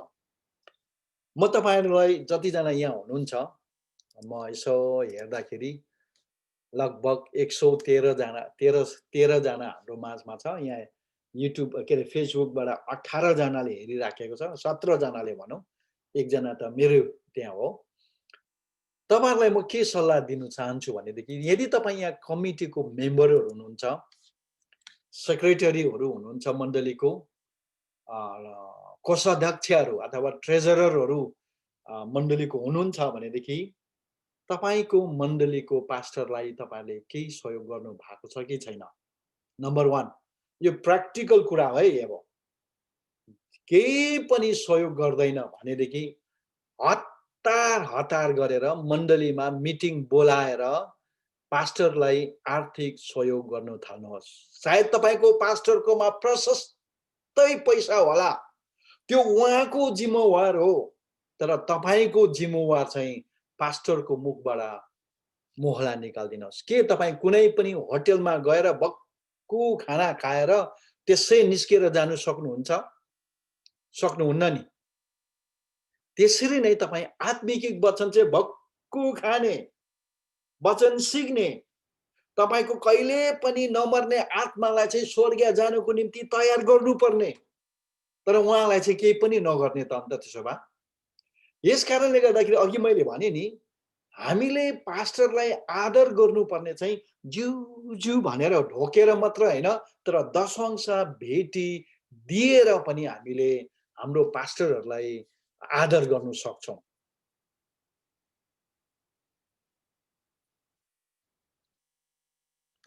म तपाईहरुलाई जतिजना यहाँ हुनुहुन्छ, म यसो हेर्दाखेरि लगभग 113 जना 13 जना हाम्रो माझमा छ। यहाँ युट्युब के अरे फेसबुकबाट 18 जनाले हेरिराखेको छ, 17 जनाले भनौँ, एकजना त मेरो त्यहाँ हो। तपाईहरुलाई म के सल्लाह दिन चाहन्छु भनेदेखि यदि तपाईँ यहाँ कमिटीको मेम्बरहरू हुनुहुन्छ, सेक्रेटरीहरू हुनुहुन्छ मण्डलीको, कोषाध्यक्षहरू अथवा ट्रेजररहरू मण्डलीको हुनुहुन्छ भनेदेखि तपाईको मण्डलीको पास्टरलाई तपाईले केही सहयोग गर्नु भएको छ कि छैन? नम्बर 1 यो प्र्याक्टिकल कुरा है। अब केही पनि सहयोग गर्दैन भनेदेखि हतार गरेर मण्डलीमा मिटिङ बोलाएर पास्टरलाई आर्थिक सहयोग गर्न थाल्नुहोस्। सायद तपाईको पास्टरकोमा प्रशस्तै पैसा होला, त्यो उहाँको जिम्मेवार हो। तर तपाईको जिम्मेवार चाहिँ पास्टरको मुखबाट मोहल्ला निकाल्दिनुहोस्। के तपाईँ कुनै पनि होटलमा गएर भक्कु खाना खाएर त्यसै निस्केर जानु सक्नुहुन्छ? सक्नुहुन्न नि। त्यसरी नै तपाईँ आत्मिक वचन चाहिँ भक्कु खाने, वचन सिक्ने, तपाईको कहिले पनि नमर्ने आत्मालाई चाहिँ स्वर्ग जानुको निम्ति तयार गर्नुपर्ने, तर उहाँलाई चाहिँ केही पनि नगर्ने त अन्त त्यसो भए। यस कारणले गर्दाखेरि अघि मैले भने नि, हामीले पास्टरलाई आदर गर्नुपर्ने चाहिँ ज्यू ज्यू भनेर ढोकेर मात्र होइन, तर दशंश भेटी दिएर पनि हामीले हाम्रो पास्टरहरूलाई आदर गर्नु सक्छौं।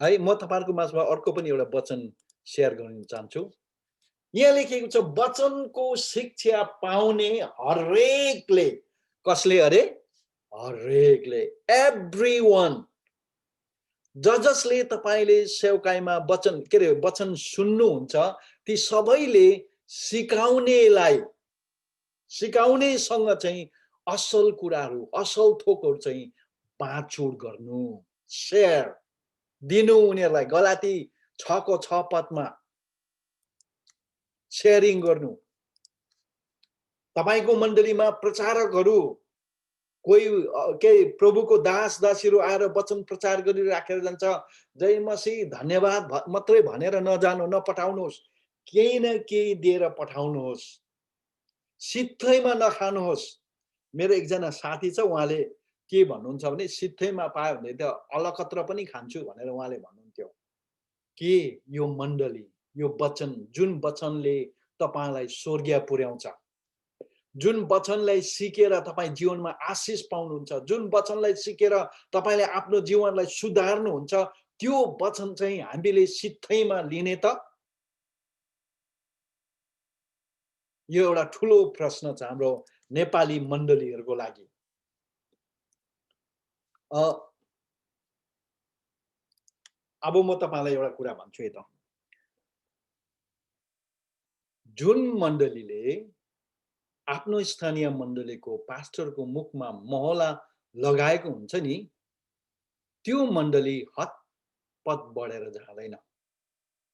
है म तपाईहरुको माझमा अर्को पनि एउटा वचन शेयर गर्न चाहन्छु। यहाँ लेखेको छ वचनको शिक्षा पाउने हरेकले, कसले अरे? हरेकले, एभ्रीवन, जसले तपाईले सेवकाईमा वचन के रे वचन सुन्नुहुन्छ, ती सबैले सिकाउनेलाई, सिकाउनेसँग चाहिँ असल कुराहरू, असल थोकहरू चाहिँ बाँडचुँड गर्नु, शेयर दिनु उनीहरूलाई। गलाती 6 को 6 पदमा शेयरिङ गर्नु। तपाईको मण्डलीमा प्रचारकहरू, कोही के प्रभुको दास दासीहरू आएर वचन प्रचार गरिराखेर जान्छ, जय मसीह धन्यवाद मात्रै भनेर नजानु, नपठाउनुहोस्, केही न केही दिएर पठाउनुहोस्, सित्थैमा नखानुहोस्। मेरो एकजना साथी छ, उहाँले के भन्नुहुन्छ भने सित्थैमा पायो भने त अलकत्र पनि खान्छु भनेर उहाँले भन्नुहुन्थ्यो। के यो मण्डली, यो वचन, जुन वचनले तपाईलाई स्वर्गीय पुर्याउँछ, जुन वचनलाई सिकेर तपाई जीवनमा आशिष पाउनुहुन्छ, जुन वचनलाई सिकेर तपाईले आफ्नो जीवनलाई सुधार्नुहुन्छ, त्यो वचन चाहिँ हामीले सित्थैमा लिने त? यो एउटा ठूलो प्रश्न छ हाम्रो नेपाली मण्डलीहरुको लागि। अब म तपाईलाई एउटा कुरा भन्छु है त। जुन मण्डलीले आफ्नो स्थानीय मण्डलीको पास्टरको मुखमा महला लगाएको हुन्छ नि, त्यो मण्डली हतपत बढेर जाँदैन,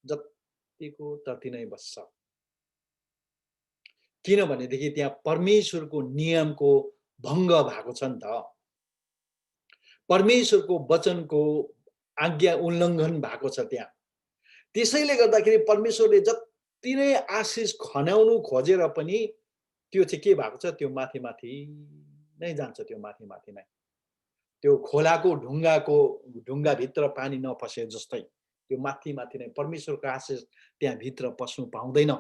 जतिको तति नै बस्छ। किनभनेदेखि त्यहाँ परमेश्वरको नियमको भङ्ग भएको छ नि त, परमेश्वरको वचनको आज्ञा उल्लङ्घन भएको छ त्यहाँ। त्यसैले गर्दाखेरि परमेश्वरले जति नै आशिष खन्याउनु खोजेर पनि त्यो चाहिँ के भएको छ, त्यो माथि माथि नै जान्छ, त्यो माथि माथि नै, त्यो खोलाको ढुङ्गाभित्र पानी नपसे जस्तै, त्यो माथि माथि नै, परमेश्वरको आशिष त्यहाँ भित्र पस्नु पाउँदैन।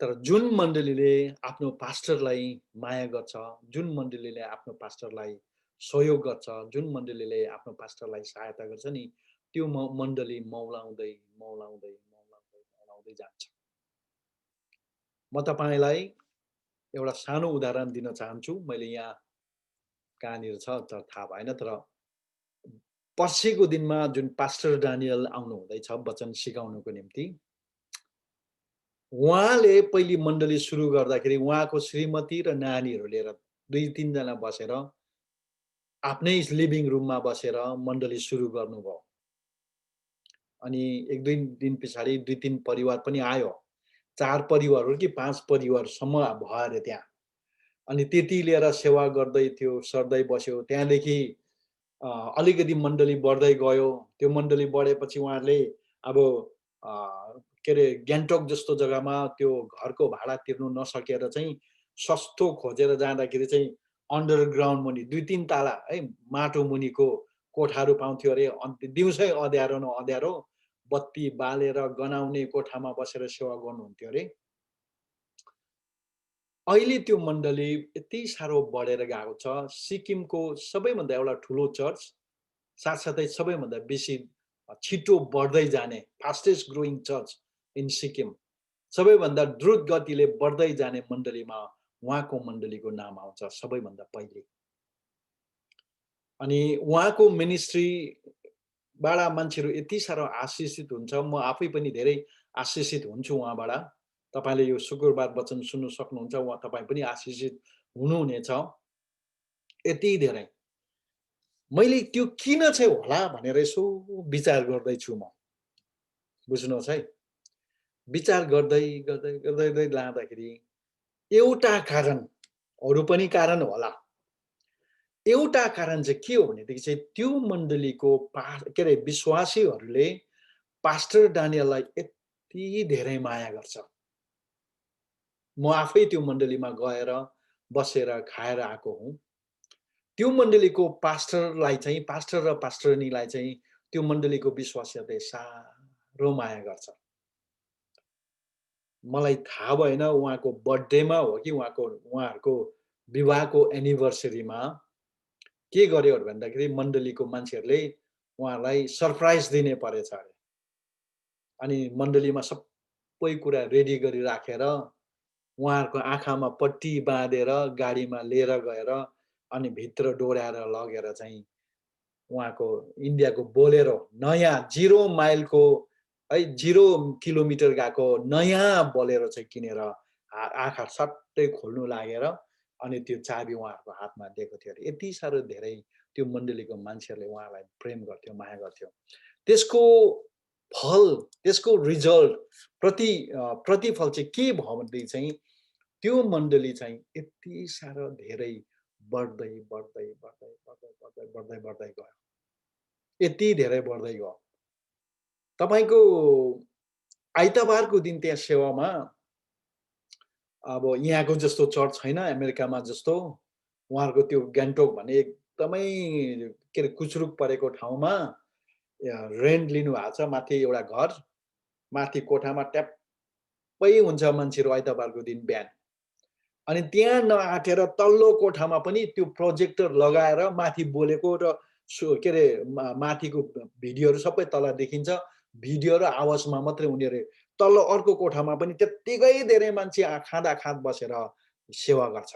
तर जुन मण्डलीले आफ्नो पास्टरलाई माया गर्छ, जुन मण्डलीले आफ्नो पास्टरलाई सहयोग गर्छ, जुन मण्डलीले आफ्नो पास्टरलाई सहायता गर्छ नि, त्यो मण्डली मौलाउँदै मौलाउँदै मौलाउँदै मौलाउँदै जान्छ। म तपाईलाई एउटा सानो उदाहरण दिन चाहन्छु। मैले यहाँ कहाँनिर छ त थाहा भएन, तर पर्सिको दिनमा जुन पास्टर डानियल आउनु हुँदैछ वचन सिकाउनको निम्ति, उहाँले पहिली मण्डली सुरु गर्दाखेरि उहाँको श्रीमती र नानीहरू लिएर 2-3 जना बसेर आफ्नै लिभिङ रुममा बसेर मण्डली सुरु गर्नुभयो। अनि 1-2 दिन पछाडि 2-3 परिवार पनि आयो। 4 परिवार हो कि 5 परिवारसम्म भयो अरे त्यहाँ। अनि त्यति लिएर सेवा गर्दै थियो, सर्दै बस्यो। त्यहाँदेखि अलिकति मण्डली बढ्दै गयो। त्यो मण्डली बढेपछि उहाँहरूले अब के अरे ग्यान्टोक जस्तो जग्गामा त्यो घरको भाडा तिर्नु नसकेर चाहिँ सस्तो खोजेर जाँदाखेरि चाहिँ अन्डरग्राउन्ड मुनि 2-3 ताला है माटो मुनिको कोठाहरू पाउँथ्यो अरे। दिउँसै अँध्यारो न अँध्यारो बत्ती बालेर गनाउने कोठामा बसेर सेवा गर्नुहुन्थ्यो अरे। अहिले त्यो मण्डली यति साह्रो बढेर गएको छ। सिक्किमको सबैभन्दा एउटा ठुलो चर्च, साथसाथै सबैभन्दा बेसी छिटो बढ्दै जाने fastest growing church in Sikkim, सबैभन्दा द्रुत गतिले बढ्दै जाने मण्डलीमा उहाँको मण्डलीको नाम आउँछ सबैभन्दा पहिले। अनि उहाँको मिनिस्ट्रीबाट मान्छेहरू यति साह्रो आशिषित हुन्छ, म आफै पनि धेरै आशिषित हुन्छु उहाँबाट। तपाईले यो शुक्रबार वचन सुन्नु सक्नुहुन्छ, उहाँ तपाईँ पनि आशिषित हुनुहुनेछ यति धेरै। मैले त्यो किन चाहिँ होला भनेर यसो विचार गर्दैछु म। बुझ्नुहोस् है, विचार गर्दै गर्दै गर्दै गर्दै लाँदाखेरि एउटा कारण, अरू पनि कारण होला। एउटा कारण चाहिँ के हो भनेदेखि चाहिँ त्यो मण्डलीको के अरे विश्वासीहरूले पास्टर डानियललाई यति धेरै माया गर्छ। म आफै त्यो मण्डलीमा गएर बसेर खाएर आएको हुँ। त्यो मण्डलीको पास्टरलाई चाहिँ पास्टर र पास्टरनीलाई चाहिँ त्यो मण्डलीको विश्वासीहरूले साह्रो माया गर्छ। मलाई थाहा भएन उहाँको बर्थडेमा हो कि उहाँहरूको विवाहको एनिभर्सरीमा के गर्यो भन्दाखेरि मण्डलीको मान्छेहरूले उहाँलाई सरप्राइज दिने परेछ अरे। अनि मण्डलीमा सबै कुरा रेडी गरिराखेर उहाँहरूको आँखामा पट्टी बाँधेर गाडीमा लिएर गएर अनि भित्र डोर्याएर लगेर चाहिँ उहाँको इन्डियाको बोलेरो नयाँ 0 माइलको है 0 किलोमिटर गएको नयाँ बोलेरो चाहिँ किनेर आँखा सट्टै खोल्नु लागेर अनि त्यो चाबी उहाँहरूको हातमा दिएको थियो अरे। यति साह्रो धेरै त्यो मण्डलीको मान्छेहरूले उहाँलाई प्रेम गर्थ्यो, माया गर्थ्यो। त्यसको फल, त्यसको रिजल्ट प्रतिफल चाहिँ के भयो भनेदेखि चाहिँ त्यो मण्डली चाहिँ यति साह्रो धेरै बढ्दै बढ्दै बढ्दै बढ्दै बढ्दै बढ्दै बढ्दै गयो। यति धेरै बढ्दै गयो। तपाईको आइतबारको दिन त्यहाँ सेवामा अब यहाँको जस्तो चर्च छैन, अमेरिकामा जस्तो उहाँहरूको त्यो गान्तोक भन्ने एकदमै के अरे कुचरुक परेको ठाउँमा रेन्ट लिनुभएको छ माथि एउटा घर, माथि कोठामा ट्याप्पै हुन्छ मान्छेहरू आइतबारको दिन बिहान। अनि त्यहाँ नआँटेर तल्लो कोठामा पनि त्यो प्रोजेक्टर लगाएर माथि बोलेको र के अरे माथिको भिडियोहरू सबै तल देखिन्छ। भिडियो र आवाजमा मात्रै उनीहरू तल्लो अर्को कोठामा पनि त्यत्तिकै धेरै मान्छे खाँदा खाँद बसेर सेवा गर्छ।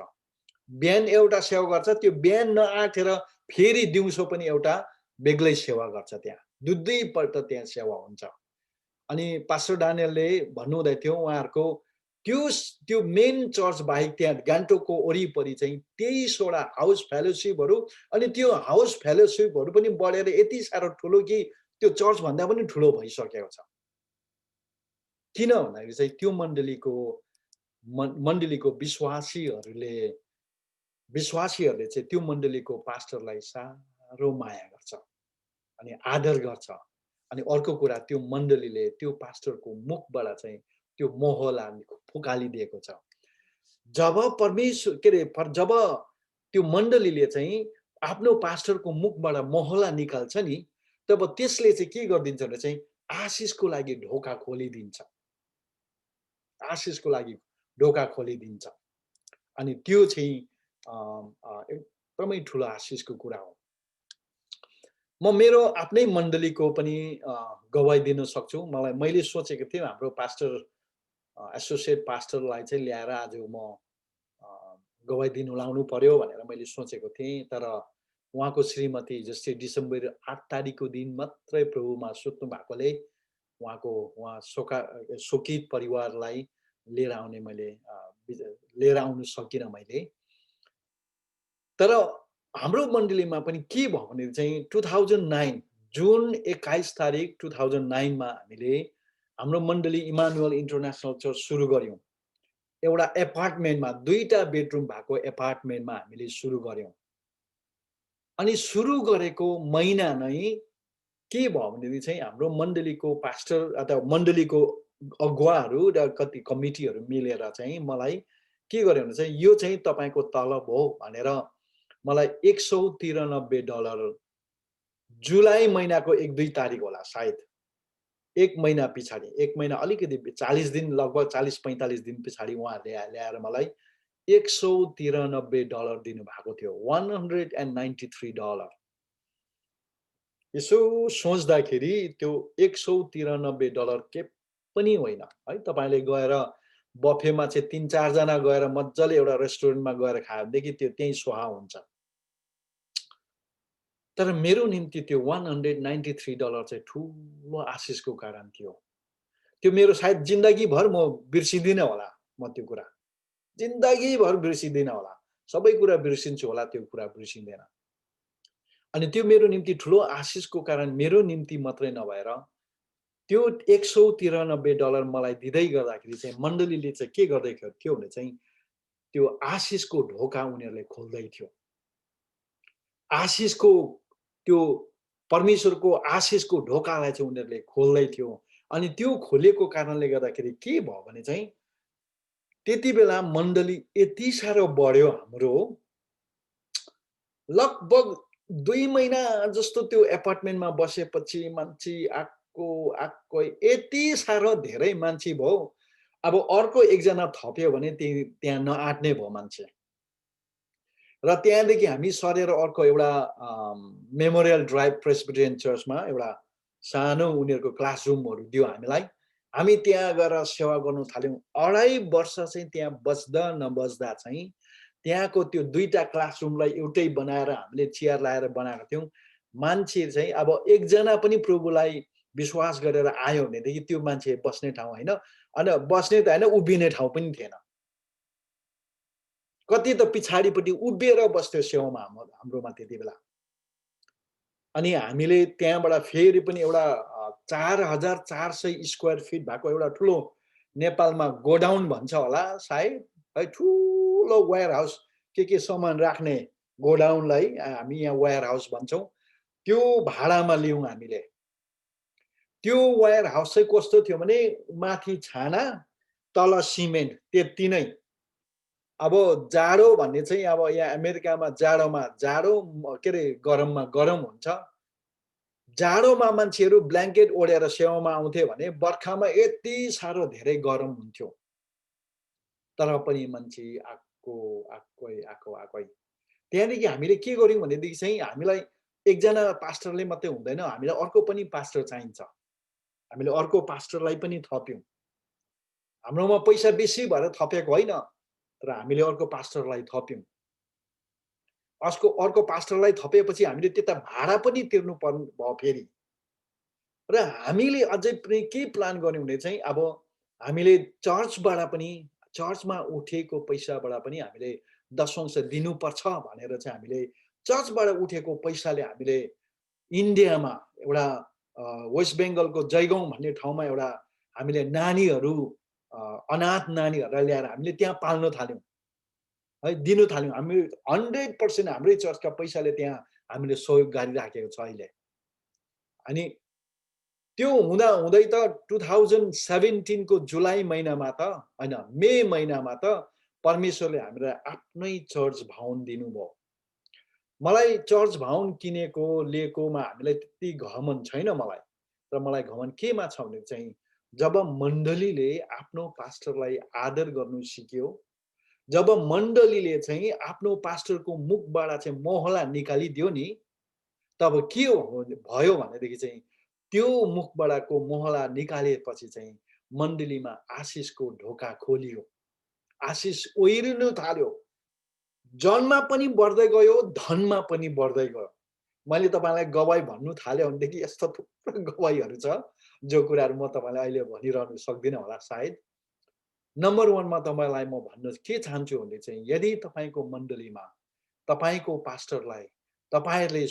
बिहान एउटा सेवा गर्छ, त्यो बिहान नआँटेर फेरि दिउँसो पनि एउटा बेग्लै सेवा गर्छ त्यहाँ। दुई पल्ट त्यहाँ सेवा हुन्छ। अनि पास्टर डानियलले भन्नुहुँदै थियो उहाँहरूको त्यो मेन चर्च बाहेक त्यहाँ गान्तोकको वरिपरि चाहिँ 23वटा हाउस फेलोसिपहरू अनि त्यो हाउस फेलोसिपहरू पनि बढेर यति साह्रो ठुलो कि त्यो चर्च भन्दा पनि ठुलो भइसकेको छ। किन भन्दाखेरि चाहिँ त्यो मण्डलीको विश्वासीहरूले चाहिँ त्यो मण्डलीको पास्टरलाई साह्रो माया गर्छ अनि आदर गर्छ। अनि अर्को कुरा त्यो मण्डलीले त्यो पास्टरको मुखबाट चाहिँ त्यो मोहला फुकालिदिएको छ। जब जब त्यो मण्डलीले चाहिँ आफ्नो पास्टरको मुखबाट मोहला निकाल्छ नि तब त्यसले चाहिँ के गरिदिन्छ भने चाहिँ आशिषको लागि ढोका खोलिदिन्छ। आशिषको लागि ढोका खोलिदिन्छ। अनि त्यो चाहिँ एकदमै ठुलो आशिषको कुरा हो। म मेरो आफ्नै मण्डलीको पनि गवाई दिन सक्छु। मैले सोचेको थिएँ हाम्रो पास्टर एसोसिएट पास्टरलाई चाहिँ ल्याएर आज म गवाई दिनु लाउनु पर्यो भनेर मैले सोचेको थिएँ। तर उहाँको श्रीमती जस्तै डिसेम्बर 8 तारिकको दिन मात्रै प्रभुमा सुत्नु भएकोले उहाँ शोकित परिवारलाई लिएर आउनु सकिनँ मैले। तर हाम्रो मण्डलीमा पनि के भयो भने चाहिँ 2009 जुन 21 तारिक 2009 मा हामीले हाम्रो मण्डली इमानुएल इन्टरनेसनल चर्च सुरु गर्यौं। एउटा एपार्टमेन्टमा 2टा बेडरुम भएको एपार्टमेन्टमा हामीले सुरु गर्यौं। अनि सुरु गरेको महिना नै के भयो भने चाहिँ हाम्रो मण्डलीको पास्टर अथवा मण्डलीको अगुवाहरू र कति कमिटीहरू मिलेर चाहिँ मलाई के गर्यो भने चाहिँ यो चाहिँ तपाईको तलब हो भनेर मलाई $193 जुलाई महिनाको 1-2 तारिक होला सायद। 1 महिना पछाडि, 1 महिना अलिकति 40 दिन लगभग 40-45 दिन पछाडि उहाँहरूले ल्याएर मलाई $193 दिनुभएको थियो। $193। यसो सोच्दाखेरि त्यो $193 के पनि होइन है। तपाईले गएर बफेमा चाहिँ 3-4 जना गएर मज्जाले एउटा रेस्टुरेन्टमा गएर खायो भनेदेखि त्यो त्यही सुहा हुन्छ। तर मेरो निम्ति त्यो $193 चाहिँ ठुलो आशिषको कारण थियो। त्यो मेरो सायद जिन्दगीभर म बिर्सिदिनँ होला। म त्यो कुरा जिन्दगीभर बिर्सिदिनँ होला। सबै कुरा बिर्सिन्छु होला, त्यो कुरा बिर्सिँदैन। अनि त्यो मेरो निम्ति ठुलो आशिषको कारण मेरो निम्ति मात्रै नभएर त्यो $193 मलाई दिँदै गर्दाखेरि चाहिँ मण्डलीले चाहिँ के गर्दै थियो भने चाहिँ त्यो आशिषको ढोका उनीहरूले खोल्दै थियो। आशिषको त्यो परमेश्वरको आशिषको ढोकालाई चाहिँ उनीहरूले खोल्दै थियो। अनि त्यो खोलेको कारणले गर्दाखेरि के भयो भने चाहिँ त्यति बेला मण्डली यति साह्रो बढ्यो हाम्रो, लगभग 2 महिना जस्तो त्यो एपार्टमेन्टमा बसेपछि मान्छे आएको यति साह्रो धेरै मान्छे भयो। अब अर्को एकजना थप्यो भने त्यहाँ नआट्ने भयो मान्छे। र त्यहाँदेखि हामी सरेर अर्को एउटा मेमोरियल ड्राइभ प्रेस्बिटेरियन चर्चमा एउटा सानो उनीहरूको क्लासरुमहरू दियो हामीलाई। हामी त्यहाँ गएर सेवा गर्नु थाल्यौँ। 2.5 वर्ष चाहिँ त्यहाँ बस्दा नबस्दा चाहिँ त्यहाँको त्यो 2टा क्लासरुमलाई एउटै बनाएर हामीले चेयर लाएर बनाएको थियौँ। मान्छे चाहिँ अब एकजना पनि प्रभुलाई विश्वास गरेर आयो भनेदेखि त्यो मान्छे बस्ने ठाउँ होइन, अनि बस्ने त होइन उभिने ठाउँ पनि थिएन। कति त पछाडिपट्टि उभिएर बस्थ्यो सेवामा हाम्रोमा त्यति बेला। अनि हामीले त्यहाँबाट फेरि पनि एउटा 4400 स्क्वायर फिट भएको एउटा ठुलो, नेपालमा गोडाउन भन्छ होला सायद है, ठुलो वेयर हाउस, के सामान राख्ने गोडाउनलाई हामी यहाँ वेयर हाउस भन्छौँ, त्यो भाडामा लियौँ हामीले। त्यो वेयर हाउस चाहिँ कस्तो थियो भने माथि छाना तल सिमेन्ट त्यति नै। अब जाडो भन्ने चाहिँ अब यहाँ अमेरिकामा जाडोमा जाडो, के अरे गरममा गरम हुन्छ। जाडोमा मान्छेहरू ब्ल्याङ्केट ओढेर सेवामा आउँथे भने बर्खामा यति साह्रो धेरै गरम हुन्थ्यो। तर पनि मान्छे आएकै। त्यहाँदेखि हामीले के गर्यौँ भनेदेखि चाहिँ हामीलाई एकजना पास्टरले मात्रै हुँदैन, हामीलाई अर्को पनि पास्टर चाहिन्छ। हामीले अर्को पास्टरलाई पनि थप्यौँ। हाम्रोमा पैसा बेसी भएर थपेको होइन, तर हामीले अर्को पास्टरलाई थप्यौँ। अर्को पास्टरलाई थपेपछि हामीले त्यता भाडा पनि तिर्नु पर्ने भयो फेरि। र हामीले अझै पनि के प्लान गर्यौँ भने चाहिँ अब हामीले चर्चमा उठेको पैसाबाट पनि हामीले दशंश दिनुपर्छ भनेर चाहिँ हामीले चर्चबाट उठेको पैसाले हामीले इन्डियामा एउटा वेस्ट बेङ्गलको जयगाउँ भन्ने ठाउँमा एउटा हामीले नानीहरू, अनाथ नानीहरूलाई ल्याएर हामीले त्यहाँ पाल्न थाल्यौँ है, दिनु थाल्यौँ। हामी 100% हाम्रै चर्चका पैसाले त्यहाँ हामीले सहयोग गरिराखेको छ अहिले। अनि त्यो हुँदा हुँदै त 2017 को जुलाई महिनामा त होइन, मे महिनामा त परमेश्वरले हामीलाई आफ्नै चर्च भवन दिनुभयो। मलाई चर्च भवन किनेको लिएकोमा हामीलाई त्यति घमन छैन मलाई, तर मलाई घमन केमा छ भने चाहिँ जब मण्डलीले आफ्नो पास्टरलाई आदर गर्नु सिक्यो, जब मण्डलीले चाहिँ आफ्नो पास्टरको मुखबाट चाहिँ मोहला निकालिदियो नि, तब के भयो भनेदेखि चाहिँ त्यो मुखबाटको मोहला निकालेपछि चाहिँ मण्डलीमा आशिषको ढोका खोलियो, आशिष ओइरिनु थाल्यो, जनमा पनि बढ्दै गयो, धनमा पनि बढ्दै गयो। मैले तपाईँलाई गवाई भन्नु थाल्यो भनेदेखि यस्तो थुप्रो गवाईहरू छ जो कुराहरू म तपाईँलाई अहिले भनिरहनु सक्दिनँ होला सायद। नम्बर 1 मा तपाईँलाई म भन्न के चाहन्छु भने चाहिँ यदि तपाईँको मण्डलीमा तपाईँको पास्टरलाई तपाईँहरूले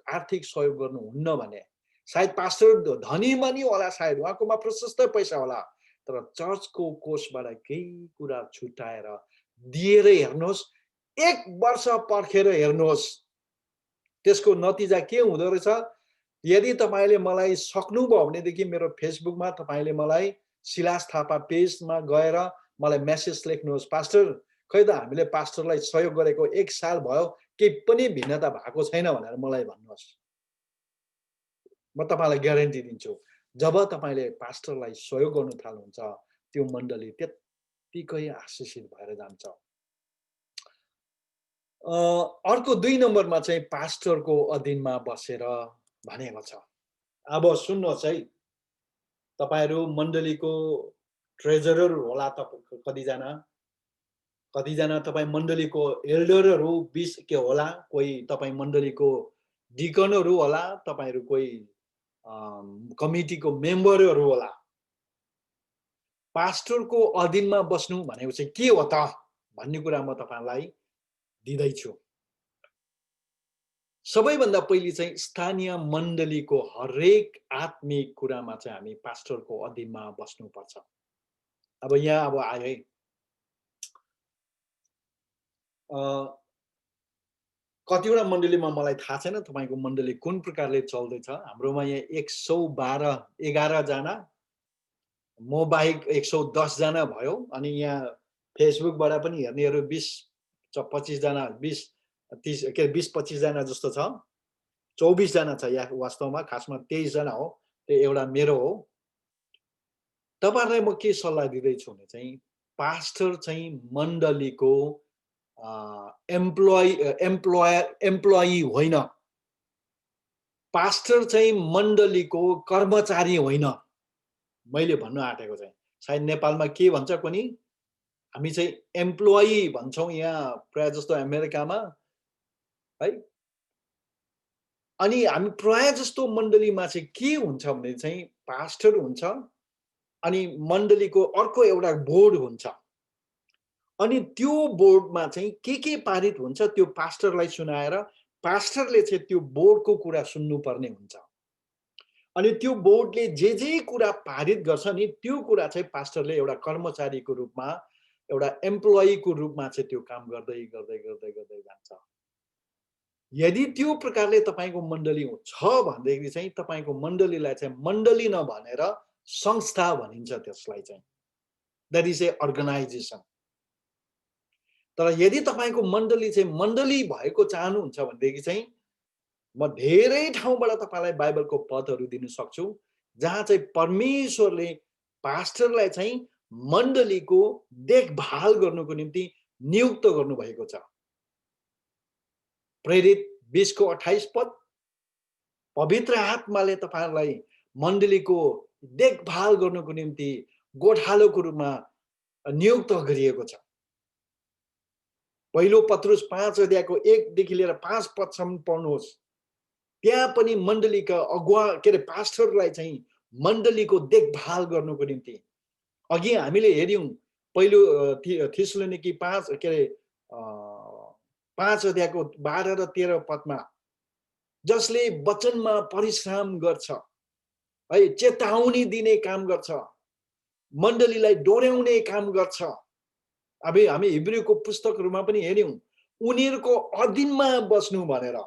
आर्थिक सहयोग गर्नुहुन्न भने, सायद पास्टर धनी मनी होला, सायद उहाँकोमा प्रशस्त पैसा होला, तर चर्चको कोषबाट केही कुरा छुट्याएर दिएर हेर्नुहोस्, 1 वर्ष पर्खेर हेर्नुहोस्, त्यसको नतिजा के हुँदो रहेछ। यदि तपाईँले मलाई सक्नुभयो भनेदेखि मेरो फेसबुकमा तपाईँले मलाई सिलास थापा पेजमा गएर मलाई मेसेज लेख्नुहोस्, पास्टर खै त हामीले पास्टरलाई सहयोग गरेको 1 साल भयो, केही पनि भिन्नता भएको छैन भनेर मलाई भन्नुहोस्। म तपाईँलाई ग्यारेन्टी दिन्छु, जब तपाईँले पास्टरलाई सहयोग गर्नु थाल्नुहुन्छ त्यो मण्डली त्यत्तिकै आशिषित भएर जान्छ। अर्को 2 नम्बरमा चाहिँ पास्टरको अधीनमा बसेर भनेको छ। अब सुन्नुहोस् है, तपाईहरू मण्डलीको ट्रेजरर होला, कतिजना तपाईँ मण्डलीको एल्डरहरू 20 के होला, कोही तपाईँ मण्डलीको डिकनहरू होला, तपाईँहरू कोही कमिटीको मेम्बरहरू होला। पास्टरको अधीनमा बस्नु भनेको चाहिँ के हो त भन्ने कुरा म तपाईँलाई दिँदैछु। सबैभन्दा पहिले चाहिँ स्थानीय मण्डलीको हरेक आत्मिक कुरामा चाहिँ हामी पास्टरको अधीनमा बस्नुपर्छ। अब यहाँ आयो है, अ, कतिवटा मण्डलीमा मलाई थाहा छैन तपाईँको मण्डली कुन प्रकारले चल्दैछ। हाम्रोमा यहाँ 112-11 जना, म बाहेक 110 जना भयो। अनि यहाँ फेसबुकबाट पनि हेर्नेहरू 20-25 जना, 20-30 के 20-25 जना जस्तो छ। 24 जना छ यहाँ वास्तवमा, खासमा 23 जना हो। त्यो एउटा मेरो हो। तपाईँहरूलाई म के सल्लाह दिँदैछु भने चाहिँ पास्टर चाहिँ मण्डलीको एम्प्लोयी होइन। पास्टर चाहिँ मण्डलीको कर्मचारी होइन। मैले भन्नु आँटेको चाहिँ सायद नेपालमा के भन्छ कुनै, हामी चाहिँ एम्प्लोयी भन्छौँ यहाँ प्राय जस्तो अमेरिकामा है। अनि हामी प्राय जस्तो मण्डलीमा चाहिँ के हुन्छ भने चाहिँ पास्टर हुन्छ, अनि मण्डलीको अर्को एउटा बोर्ड हुन्छ। अनि त्यो बोर्डमा चाहिँ के पारित हुन्छ त्यो पास्टरलाई सुनाएर पास्टरले चाहिँ त्यो बोर्डको कुरा सुन्नुपर्ने हुन्छ। अनि त्यो बोर्डले जे कुरा पारित गर्छ नि त्यो कुरा चाहिँ पास्टरले एउटा कर्मचारीको रूपमा, एउटा एम्प्लोयीको रूपमा चाहिँ त्यो काम गर्दै गर्दै गर्दै गर्दै जान्छ। यदि त्यो प्रकारले तपाईँको मण्डली छ भनेदेखि चाहिँ तपाईँको मण्डलीलाई चाहिँ मण्डली नभनेर संस्था भनिन्छ। त्यसलाई चाहिँ द्याट इज ए अर्गनाइजेसन। तर यदि तपाईँको मण्डली चाहिँ मण्डली भएको चाहनुहुन्छ भनेदेखि चाहिँ म धेरै ठाउँबाट तपाईँलाई बाइबलको पदहरू दिन सक्छु जहाँ चाहिँ परमेश्वरले पास्टरलाई चाहिँ मण्डलीको देखभाल गर्नुको निम्ति नियुक्त गर्नुभएको छ। प्रेरित 20:28 पद, पवित्र आत्माले तपाईँलाई मण्डलीको देखभाल गर्नुको निम्ति गोठालोको रूपमा नियुक्त गरिएको छ। पहिलो पत्रुस 5:1 देखि लिएर 5 पदसम्म पढ्नुहोस्। त्यहाँ पनि मण्डलीका अगुवा के अरे पास्टरलाई चाहिँ मण्डलीको देखभाल गर्नुको निम्ति, अघि हामीले हेर्यौं पहिलो थिस्सलुनिकी 5 के अरे 5:12 र 13 पदमा, जसले वचनमा परिश्रम गर्छ है, चेतावनी दिने काम गर्छ, मण्डलीलाई डोर्याउने काम गर्छ। अब हामी हिब्रूको पुस्तकहरूमा पनि हेर्यौं उनीहरूको अधीनमा बस्नु भनेर।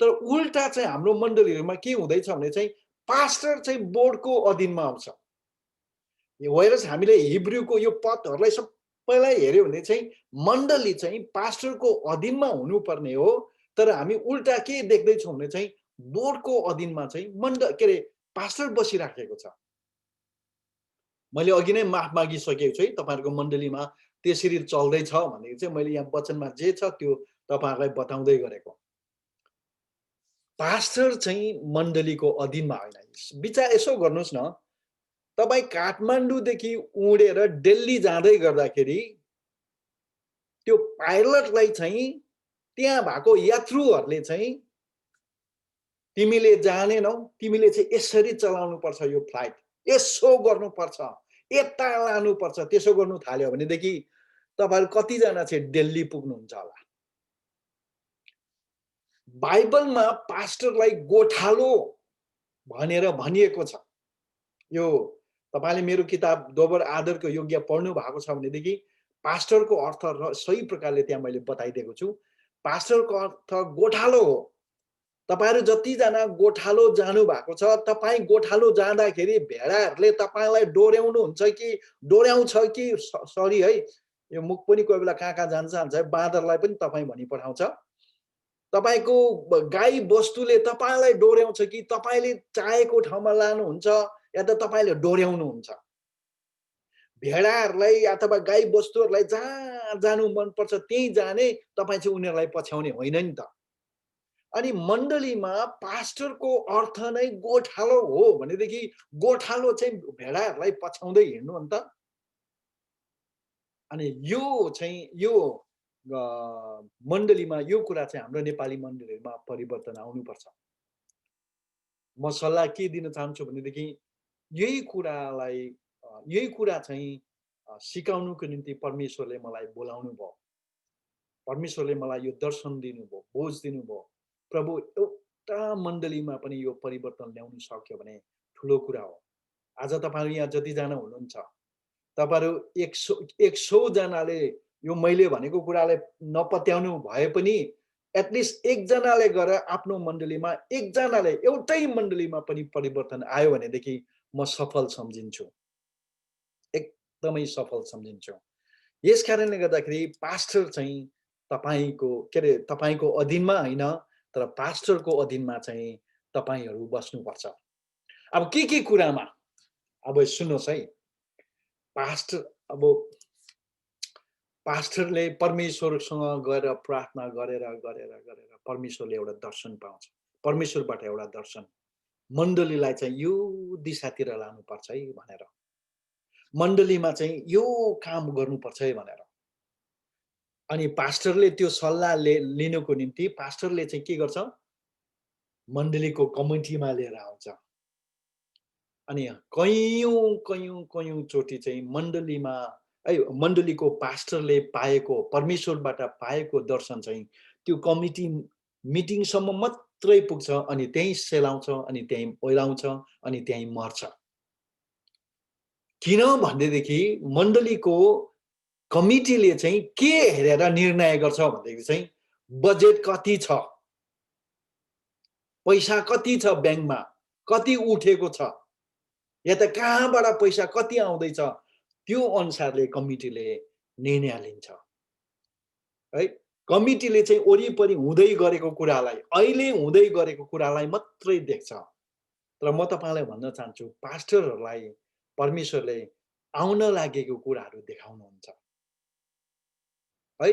तर उल्टा चाहिँ हाम्रो मण्डलीहरूमा के हुँदैछ भने चाहिँ पास्टर चाहिँ बोर्डको अधीनमा आउँछ। वेरस हामीले हिब्रूको यो पदहरूलाई सबैलाई हेर्यो भने चाहिँ मण्डली चाहिँ पास्टरको अधीनमा हुनुपर्ने हो। तर हामी उल्टा के देख्दैछौँ भने चाहिँ बोर्डको अधीनमा चाहिँ के अरे पास्टर बसिराखेको छ। मैले अघि नै माफ मागिसकेको छु है, तपाईँहरूको मण्डलीमा त्यसरी चल्दैछ भनेदेखि चाहिँ मैले यहाँ वचनमा जे छ त्यो तपाईँहरूलाई बताउँदै गरेको। पास्टर चाहिँ मण्डलीको अधीनमा होइन। विचार यसो गर्नुहोस् न, तपाईँ काठमाडौँदेखि उडेर दिल्ली जाँदै गर्दाखेरि त्यो पाइलटलाई चाहिँ त्यहाँ भएको यात्रुहरूले चाहिँ तिमीले जानेनौ, तिमीले चाहिँ यसरी चलाउनु पर्छ, यो फ्लाइट यसो गर्नुपर्छ, यता लानुपर्छ, त्यसो गर्नु थाल्यो भनेदेखि तपाईहरु कतिजना चाहिँ दिल्ली पुग्नुहुन्छ होला। बाइबलमा पास्टरलाई गोठालो भनेर भनिएको छ। यो तपाईले मेरो किताब दोबर आदरको योग्य पढ्नु भएको छ भनेदेखि पास्टरको अर्थ सही प्रकारले त्यहाँ मैले बताइदिएको छु। पास्टरको अर्थ गोठालो हो। तपाईहरु जतिजना गोठालो जानु भएको छ, तपाई गोठालो जाँदाखेरि भेडाहरूले तपाईलाई डोर्याउनु हुन्छ कि डोर्याउँछ कि सरी है, यो मुख पनि कोही बेला कहाँ जान्छ है, बाँदरलाई पनि तपाई भनी पठाउँछ। तपाईको गाई बस्तुले तपाईलाई डोर्याउँछ कि तपाईले चाहेको ठाउँमा लानुहुन्छ या त तपाईले डोर्याउनुहुन्छ। भेडाहरूलाई अथवा गाई बस्तुहरूलाई जहाँ जानु मन पर्छ त्यही जाने, तपाई चाहिँ उनीहरूलाई पछ्याउने होइन नि त। अनि मण्डलीमा पास्टरको अर्थ नै गोठालो हो भनेदेखि गोठालो चाहिँ भेडाहरूलाई पछ्याउँदै हिँड्नु अन्त। अनि यो चाहिँ यो मण्डलीमा यो कुरा चाहिँ हाम्रो नेपाली मण्डलीमा परिवर्तन आउनुपर्छ। म सल्लाह के दिन चाहन्छु भनेदेखि यही कुरा चाहिँ सिकाउनुको निम्ति परमेश्वरले मलाई बोलाउनु भयो। परमेश्वरले मलाई यो दर्शन दिनुभयो, बोझ दिनुभयो। प्रभु एउटा मण्डलीमा पनि यो परिवर्तन ल्याउन सक्यो भने ठुलो कुरा हो। आज तपाईहरु यहाँ जतिजना हुनुहुन्छ, तपाईहरु 100 जनाले यो मैले भनेको कुरालाई नपत्याउनु भए पनि एटलिस्ट एकजनाले गरेर आफ्नो मण्डलीमा एकजनाले एउटै मण्डलीमा पनि परिवर्तन आयो भनेदेखि म सफल सम्झिन्छु, एकदमै सफल सम्झिन्छु। यस कारणले गर्दाखेरि पास्टर चाहिँ तपाईको के अरे तपाईको अधीनमा हैन, तर पास्टरको अधीनमा चाहिँ तपाईहरू बस्नुपर्छ। अब के कुरामा, अब सुन्नुहोस् है, पास्टर अब पास्टरले परमेश्वरसँग गएर प्रार्थना गरेर परमेश्वरले एउटा दर्शन पाउँछ, परमेश्वरबाट एउटा दर्शन, मण्डलीलाई चाहिँ यो दिशातिर लानुपर्छ है भनेर, मण्डलीमा चाहिँ यो काम गर्नुपर्छ है भनेर। अनि पास्टरले त्यो सल्लाह लिनको निम्ति पास्टरले चाहिँ के गर्छ, मण्डलीको कमिटीमा लिएर आउँछ। अनि कयौं चोटि चाहिँ मण्डलीमा मण्डलीको पास्टरले पाएको, परमेश्वरबाट पाएको दर्शन चाहिँ त्यो कमिटी मिटिङसम्म मात्रै पुग्छ, अनि त्यही सेलाउँछ, अनि त्यही ओइलाउँछ, अनि त्यही मर्छ। किन भन्दैदेखि मण्डलीको कमिटीले चाहिँ के हेरेर निर्णय गर्छ भन्दाखेरि चाहिँ बजेट कति छ, पैसा कति छ, ब्याङ्कमा कति उठेको छ, या त कहाँबाट पैसा कति आउँदैछ, त्यो अनुसारले कमिटीले निर्णय लिन्छ है। कमिटीले चाहिँ वरिपरि हुँदै गरेको कुरालाई, अहिले हुँदै गरेको कुरालाई मात्रै देख्छ। तर म तपाईलाई भन्न चाहन्छु, पास्टरहरूलाई परमेश्वरले आउन लागेको कुराहरू देखाउनुहुन्छ है।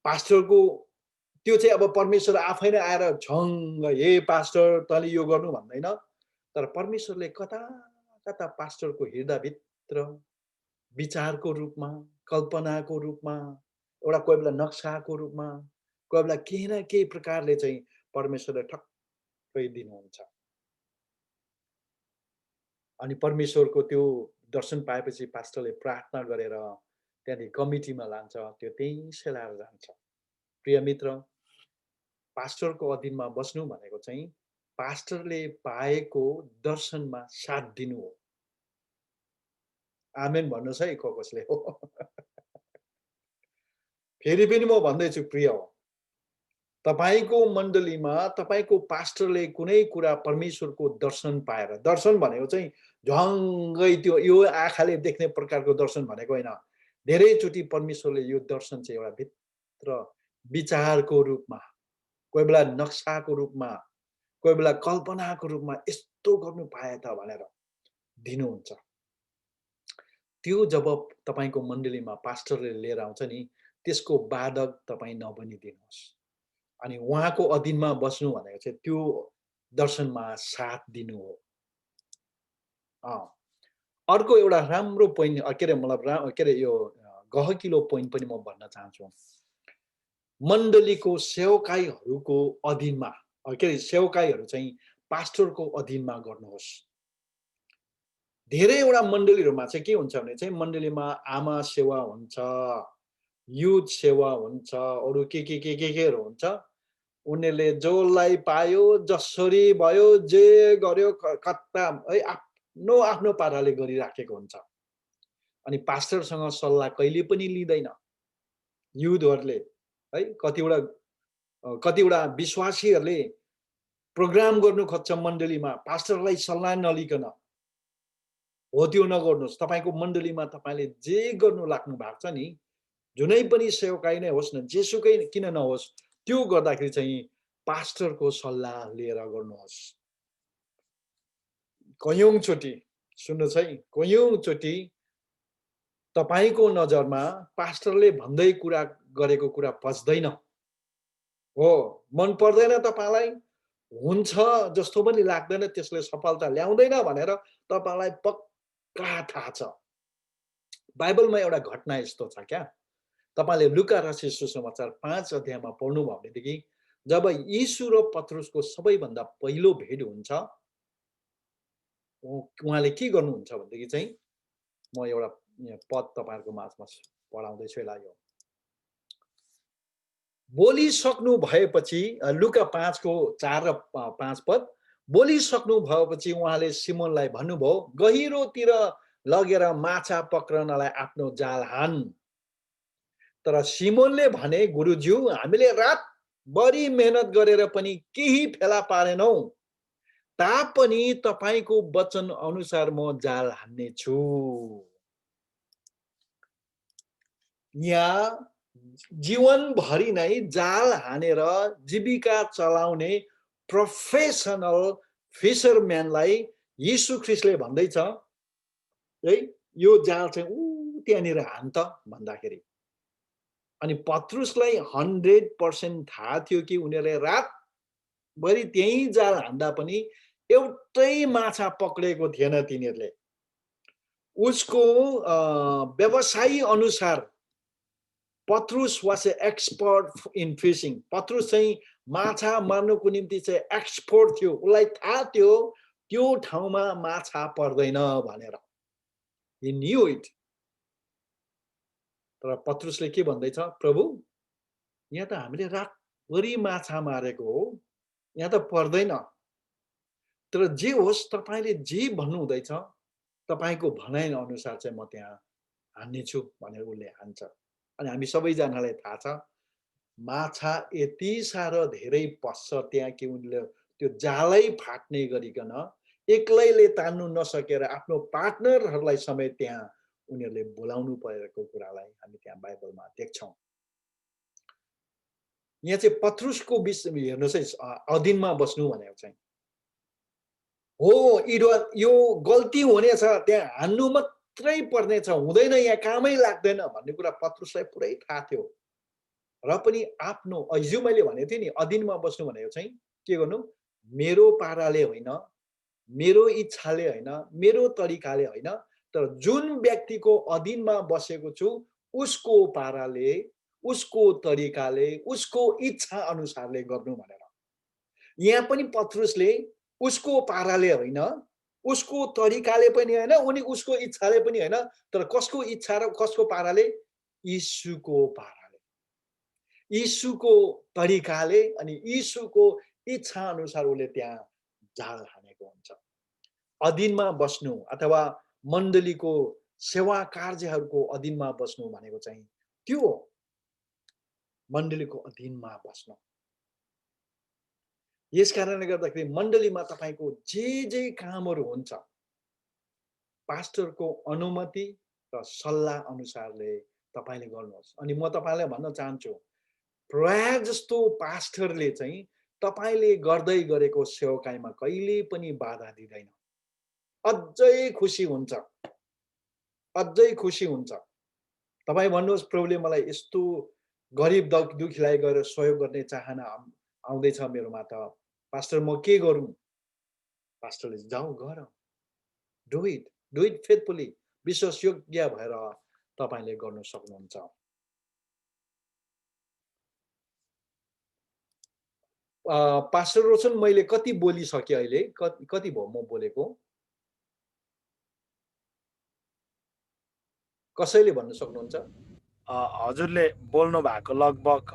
पास्टरको त्यो चाहिँ अब परमेश्वर आफै नै आएर झङ्ग हे पास्टर तँले यो गर्नु भन्दैन, तर परमेश्वरले कता कता पास्टरको हृदयभित्र विचारको रूपमा, कल्पनाको रूपमा, एउटा कोही बेला नक्साको रूपमा, कोही बेला केही न केही प्रकारले चाहिँ परमेश्वरले ठक्कै दिनुहुन्छ। अनि परमेश्वरको त्यो दर्शन पाएपछि पास्टरले प्रार्थना गरेर त्यहाँदेखि कमिटीमा लान्छ, त्यो त्यही सेलाएर जान्छ। प्रिय मित्र, पास्टरको अधीनमा बस्नु भनेको चाहिँ पास्टरले पाएको दर्शनमा साथ दिनु हो। आमेन भन्नुहोस् है कसले हो। फेरि पनि म भन्दैछु प्रिय हो, तपाईको मण्डलीमा तपाईको पास्टरले कुनै कुरा परमेश्वरको दर्शन पाएर, दर्शन भनेको चाहिँ झङ्गै त्यो यो आँखाले देख्ने प्रकारको दर्शन भनेको होइन, धेरैचोटि परमेश्वरले यो दर्शन चाहिँ एउटा भित्र विचारको रूपमा, कोही बेला नक्साको रूपमा, कोही बेला कल्पनाको रूपमा यस्तो गर्नु पाए त भनेर दिनुहुन्छ। त्यो जब तपाईको मण्डलीमा पास्टरले लिएर आउँछ नि, त्यसको बाधक तपाईँ नबनिदिनुहोस्। अनि उहाँको अधीनमा बस्नु भनेको चाहिँ त्यो दर्शनमा साथ दिनु हो। अर्को एउटा राम्रो पोइन्ट के अरे मतलब के अरे यो गहकिलो पोइन्ट पनि म भन्न चाहन्छु। मण्डलीको सेवकाईहरूको अधीनमा के अरे सेवकाईहरू चाहिँ पास्टरको अधीनमा गर्नुहोस्। धेरैवटा मण्डलीहरूमा चाहिँ के हुन्छ भने चाहिँ मण्डलीमा आमा सेवा हुन्छ, युथ सेवा हुन्छ, अरू केहरू हुन्छ। उनीहरूले जसलाई पायो, जसरी भयो, जे गर्यो कता है आफ्नो आफ्नो पाराले गरिराखेको हुन्छ। अनि पास्टरसँग सल्लाह कहिले पनि लिँदैन युथहरूले है। कतिवटा विश्वासीहरूले प्रोग्राम गर्नु खोज्छ मण्डलीमा, पास्टरलाई सल्लाह नलिकन। हो त्यो नगर्नुहोस्। तपाईको मण्डलीमा तपाईले जे गर्नु लाग्नु भएको छ नि, जुनै पनि सेवकाई नै होस् न, जेसुकै किन नहोस्, त्यो गर्दाखेरि चाहिँ पास्टरको सल्लाह लिएर गर्नुहोस्। कयौंचोटि सुन्नुहोस् है, कयौंचोटि तपाईको नजरमा पास्टरले भन्दै कुरा गरेको कुरा पच्दैन हो, मन पर्दैन तपाईलाई, हुन्छ जस्तो पनि लाग्दैन, त्यसले सफलता ल्याउँदैन भनेर तपाईलाई पक्का थाहा छ। बाइबलमा एउटा घटना यस्तो छ क्या, तपाईले लुका रचित सुसमाचार 5 अध्यायमा पढ्नुभयो भनेदेखि जब यीशु र पत्रुसको सबैभन्दा पहिलो भेट हुन्छ, उहाँले के गर्नुहुन्छ भनेदेखि चाहिँ म एउटा पद तपाईहरुको माझमा पढाउँदैछु यसलाई। यो बोलिसक्नु भएपछि लुका 5 को 4 र 5 पद, बोलिसक्नु भएपछि उहाँले सिमोनलाई भन्नुभयो, 'गहिरोतिर लगेर माछा पक्रनलाई आफ्नो जाल हान। तर सिमोनले भने, गुरुज्यू, हामीले रातभरि मेहनत गरेर पनि केही फेला पारेनौ, तापनि तपाईको वचन अनुसार म जाल हान्नेछु। यहाँ जीवनभरि नै जाल हानेर जीविका चलाउने प्रोफेसनल फिसरम्यानलाई यीशु ख्रीष्टले भन्दैछ है, यो जाल चाहिँ त्यहाँनिर हान त भन्दाखेरि। अनि पत्रुसलाई 100% थाहा थियो कि उनीहरूले रातभरि त्यही जाल हान्दा पनि एउटै माछा पक्रेको थिएन तिनीहरूले। उसको व्यवसायी अनुसार पत्रुस was a expert in phishing. पत्रुस चाहिँ माछा मार्नुको निम्ति चाहिँ एक्सपर्ट थियो। उसलाई थाहा थियो त्यो ठाउँमा माछा पर्दैन भनेर। He knew it. तर पत्रुसले के भन्दैछ, प्रभु यहाँ त हामीले रातभरि माछा मारेको हो, यहाँ त पर्दैन। तर जे होस्, तपाईले जे भन्नु हुँदैछ, तपाईको भनाइ अनुसार चाहिँ म त्यहाँ हान्नेछु भनेर उसले हान्छ। अनि हामी सबैजनालाई थाहा छ, माछा यति साह्रो धेरै पस्छ त्यहाँ कि उनले त्यो जालै फाट्ने गरिकन एक्लैले तान्नु नसकेर आफ्नो पार्टनरहरूलाई समेत त्यहाँ उनीहरूले बोलाउनु परेको कुरालाई हामी त्यहाँ बाइबलमा देख्छौँ। यहाँ चाहिँ पत्रुसको विषय हेर्नुहोस् है, अधीनमा बस्नु भनेको चाहिँ हो, यो गल्ती हुनेछ, त्यहाँ हान्नु मात्रै पर्नेछ, हुँदैन, यहाँ कामै लाग्दैन भन्ने कुरा पत्रुसलाई पुरै थाहा थियो। र पनि आफ्नो हिजो मैले भनेको थिएँ नि, अधीनमा बस्नु भनेको चाहिँ के गर्नु, मेरो पाराले होइन, मेरो इच्छाले होइन, मेरो तरिकाले होइन, तर जुन व्यक्तिको अधीनमा बसेको छु उसको पाराले, उसको तरिकाले, उसको इच्छा अनुसारले गर्नु भनेर। यहाँ पनि पत्रुसले उसको पाराले होइन, उसको तरिकाले पनि होइन, उनी उसको इच्छाले पनि होइन, तर कसको इच्छा र कसको पाराले, यीशुको पाराले, यीशुको तरिकाले अनि यीशुको इच्छा अनुसार उसले त्यहाँ जाल हानेको हुन्छ। अधीनमा बस्नु अथवा मण्डलीको सेवा कार्यहरूको अधीनमा बस्नु भनेको चाहिँ त्यो हो, मण्डलीको अधीनमा बस्नु। यस कारणले गर्दाखेरि मण्डलीमा तपाईको जे कामहरू हुन्छ, पास्टरको अनुमति र सल्लाह अनुसारले तपाईले गर्नुहोस्। अनि म तपाईलाई भन्न चाहन्छु, प्राय जस्तो पास्टरले चाहिँ तपाईले गर्दै गरेको सेवाकाईमा कहिले पनि बाधा दिँदैन, अझै खुसी हुन्छ, अझै खुसी हुन्छ। तपाई भन्नुहोस्, प्रभुले मलाई यस्तो गरिब दुखीलाई गएर सहयोग गर्ने चाहना आउँदैछ मेरोमा, त पास्टर म के गरौँ? पास्टरले जाऊ गर, डु इट फेथफुली, विश्वासयोग्य भएर तपाईले गर्न सक्नुहुन्छ। पास्टर रोशन, मैले कति बोलिसके अहिले? कति भयो म बोलेको? कसैले भन्न सक्नुहुन्छ? हजुरले बोल्नु भएको लगभग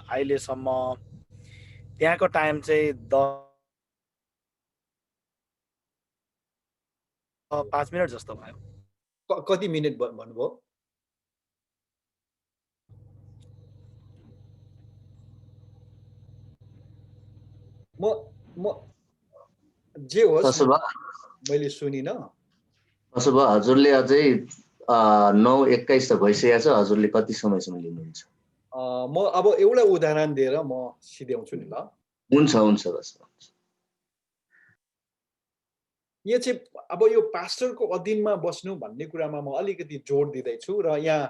अहिलेसम्म त्यहाँको टाइम चाहिँ 5 मिनट जस्तो भयो। कति मिनट भन्नुभयो? म जे होस्, मैले सुनिन। त्यसो भए हजुरले अझै 9:21 त भइसकेको छ, हजुरले कति समयसम्म लिनुहुन्छ? म अब एउटा उदाहरण दिएर म सिध्याउँछु नि ल। हुन्छ बस। यो चाहिँ अब यो पास्टरको अधीनमा बस्नु भन्ने कुरामा म अलिकति जोड दिँदैछु र यहाँ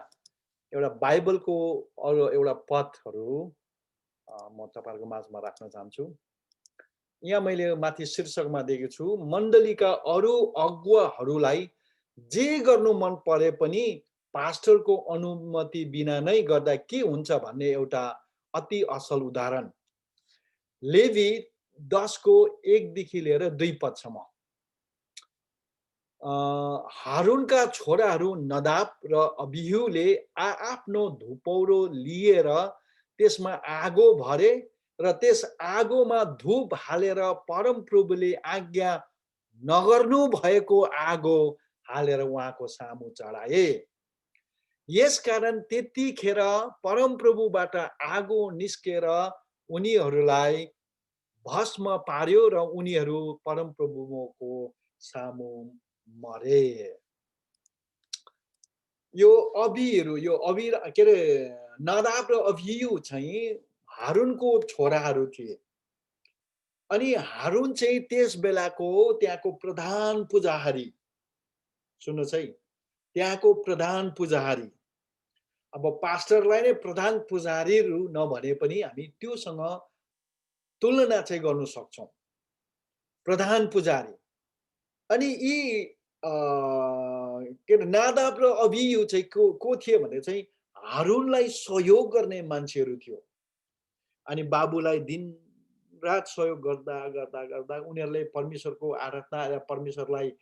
एउटा बाइबलको अरू एउटा पदहरू म तपाईहरुको माझमा राख्न चाहन्छु। यहाँ मैले माथि शीर्षकमा दिएको छु, मण्डलीका अरू अगुवाहरूलाई जे गर्नु मन परे पनि पास्टरको अनुमति बिना नै गर्दा के हुन्छ भन्ने एउटा अति असल उदाहरण। लेवी 10 को 1 देखि लिएर 2 पदसम्म। हारूनका छोराहरू नदाब र अबिहुले आफ्नो धुपौरो लिएर त्यसमा आगो भरे र त्यस आगोमा धूप हालेर परमप्रभुले आज्ञा नगर्नु भएको आगो हालेर उहाँको सामु चढाए। यसकारण त्यतिखेर परमप्रभुबाट आगो निस्केर उनीहरूलाई भस्म पार्यो र उनीहरू परमप्रभुको सामु मरे। यो अभिहरू यो अभि के अरे नादाब र अभियु चाहिँ हारुनको छोराहरू थिए। अनि हारुन चाहिँ त्यस बेलाको त्यहाँको प्रधान पुजारी। सुन्नुहोस् है, त्यहाँको प्रधान पुजारी। अब पास्टरलाई नै प्रधान पुजारीहरू नभने पनि हामी त्योसँग तुलना चाहिँ गर्न सक्छौं। प्रधान पुजारी। अनि यी के अरे नादाब र अभियु चाहिँ को थिए भने चाहिँ हारुनलाई सहयोग गर्ने मान्छेहरू थियो। अनि बाबुलाई दिन रात सहयोग गर्दा गर्दा गर्दा उनीहरूले परमेश्वरको आराधना या परमेश्वरलाई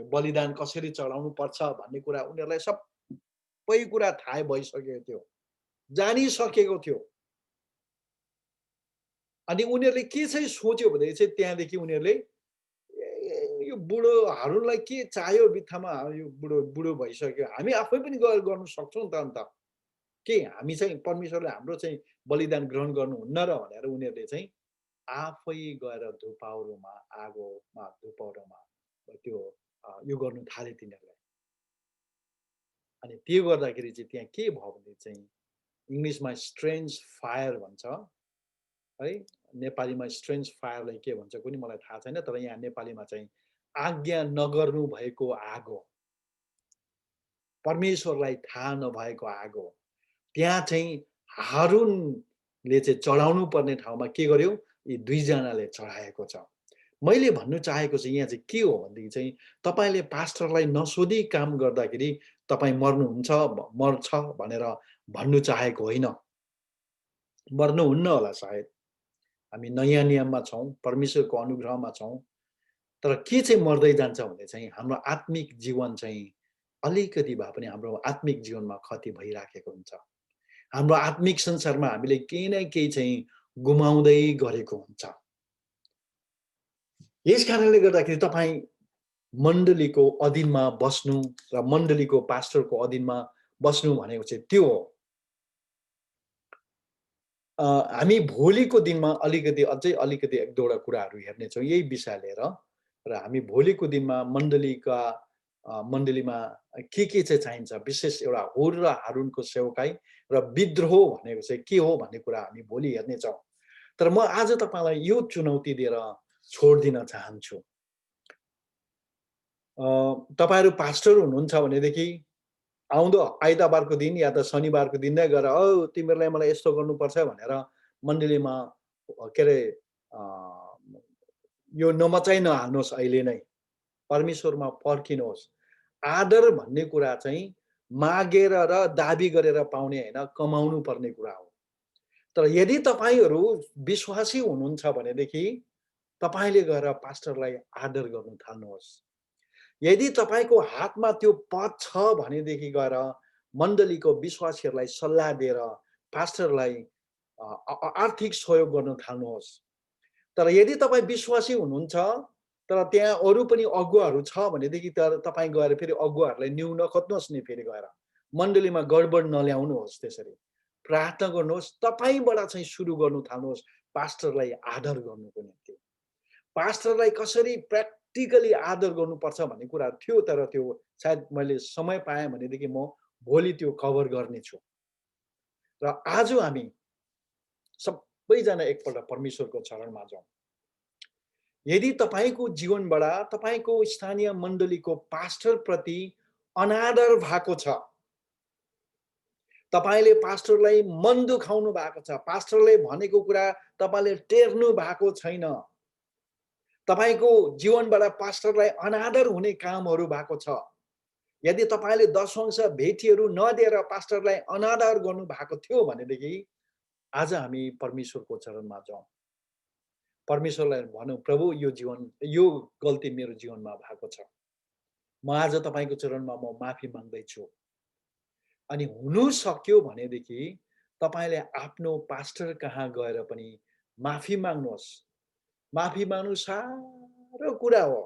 बलिदान कसरी चढाउनु पर्छ भन्ने कुरा उनीहरूलाई सबै कुरा थाहा भइसकेको थियो, जानिसकेको थियो। अनि उनीहरूले के चाहिँ सोच्यो भने चाहिँ त्यहाँदेखि उनीहरूले यो बुढो हारुनलाई के चाहियो बित्थामा, यो बुढो भइसक्यो, हामी आफै पनि गएर गर्न सक्छौं त अन्त, के हामी चाहिँ परमेश्वरले हाम्रो चाहिँ बलिदान ग्रहण गर्नुहुन्न र भनेर उनीहरूले चाहिँ आफै गएर धुपाउरोमा आगोमा धुपाउरोमा त्यो यो गर्नु थाले तिनीहरूले। अनि त्यो गर्दाखेरि चाहिँ त्यहाँ के भयो भने चाहिँ इङ्ग्लिसमा स्ट्रेन्ज फायर भन्छ है, नेपालीमा स्ट्रेन्ज फायरलाई के भन्छ कुनै मलाई थाहा छैन, तर यहाँ नेपालीमा चाहिँ आज्ञा नगर्नु भएको आगो, परमेश्वरलाई थाहा नभएको आगो। त्यहाँ चाहिँ हारुनले चाहिँ चढाउनु पर्ने ठाउँमा के गर्यो, यी दुईजनाले चढाएको छ। मैले भन्नु चाहेको चाहिँ यहाँ चाहिँ के हो भनेदेखि चाहिँ तपाईले पास्टरलाई नसोधी काम गर्दाखेरि तपाईँ मर्नुहुन्छ मर्छ भनेर भन्नु चाहेको होइन। मर्नुहुन्न होला सायद, हामी नयाँ नियममा छौं, परमेश्वरको अनुग्रहमा छौं, तर के चाहिँ मर्दै जान्छ भने चाहिँ हाम्रो आत्मिक जीवन चाहिँ अलिकति भए पनि हाम्रो आत्मिक जीवनमा क्षति भइराखेको हुन्छ। हाम्रो आत्मिक संसारमा हामीले केही न केही चाहिँ गुमाउँदै गरेको हुन्छ। यस कारणले गर्दाखेरि तपाईँ मण्डलीको अधीनमा बस्नु र मण्डलीको पास्टरको अधीनमा बस्नु भनेको चाहिँ त्यो हो। हामी भोलिको दिनमा अलिकति अझै अलिकति एक दुईवटा कुराहरू हेर्नेछौँ यही विषय लिएर, र हामी भोलिको दिनमा मण्डलीमा के चाहिँ चाहिन्छ, विशेष एउटा हुर र हारुनको सेवकाई र विद्रोह भनेको चाहिँ के हो भन्ने कुरा हामी भोलि हेर्नेछौँ। तर म आज तपाईलाई यो चुनौती दिएर छोड्दिन चाहन्छु। तपाईहरु पास्टर हुनुहुन्छ भनेदेखि आउँदो आइतबारको दिन या त शनिबारको दिन नै गएर तिमीहरूलाई मलाई यस्तो गर्नुपर्छ भनेर मण्डलीमा के अरे यो नमचाइ नहाल्नुहोस्। अहिले नै परमेश्वरमा फर्किनुहोस्। आदर भन्ने कुरा चाहिँ मागेर र दाबी गरेर पाउने हैन, कमाउनु पर्ने कुरा हो। तर यदि तपाईहरु विश्वासी हुनुहुन्छ भनेदेखि तपाईले गएर पास्टरलाई आदर गर्नु थाल्नुहोस्। यदि तपाईको हातमा त्यो पद छ भनेदेखि गएर मण्डलीको विश्वासीहरूलाई सल्लाह दिएर पास्टरलाई आर्थिक सहयोग गर्न थाल्नुहोस्। तर यदि तपाई विश्वासी हुनुहुन्छ तर त्यहाँ अरु पनि अगुवाहरू छ भनेदेखि तपाई गएर फेरि अगुवाहरूलाई न्यून खोज्नुहोस् नि, फेरि गएर मण्डलीमा गडबड नल्याउनुहोस्। त्यसरी प्रार्थना गर्नुहोस्, तपाईबाट चाहिँ सुरु गर्नु थाल्नुहोस् पास्टरलाई आदर गर्नुको निम्ति। पास्टरलाई कसरी प्र्याक्टिकली आदर गर्नुपर्छ भन्ने कुरा थियो, तर त्यो सायद मैले समय पाएँ भनेदेखि म भोलि त्यो कभर गर्नेछु। र आज हामी सबैजना एकपल्ट परमेश्वरको चरणमा जाउँ। यदि तपाईको जीवनबाट तपाईको स्थानीय मण्डलीको पास्टर प्रति अनादर भएको छ, तपाईले पास्टरलाई मन दुखाउनु भएको छ, पास्टरले भनेको कुरा तपाईले टेर्नु भएको छैन, तपाईको जीवनबाट पास्टरलाई अनादर हुने कामहरू भएको छ, यदि तपाईले दशंश भेटीहरू नदिएर पास्टरलाई अनादर गर्नु भएको थियो भनेदेखि आज हामी परमेश्वरको चरणमा जाउँ। परमेश्वरलाई भनौँ, प्रभु यो गल्ती मेरो जीवनमा भएको छ, म आज तपाईको चरणमा म माफी माग्दैछु। अनि हुनु सक्यो भनेदेखि तपाईले आफ्नो पास्टर कहाँ गएर पनि माफी माग्नुहोस्। माफी माग्नु साह्रो कुरा हो।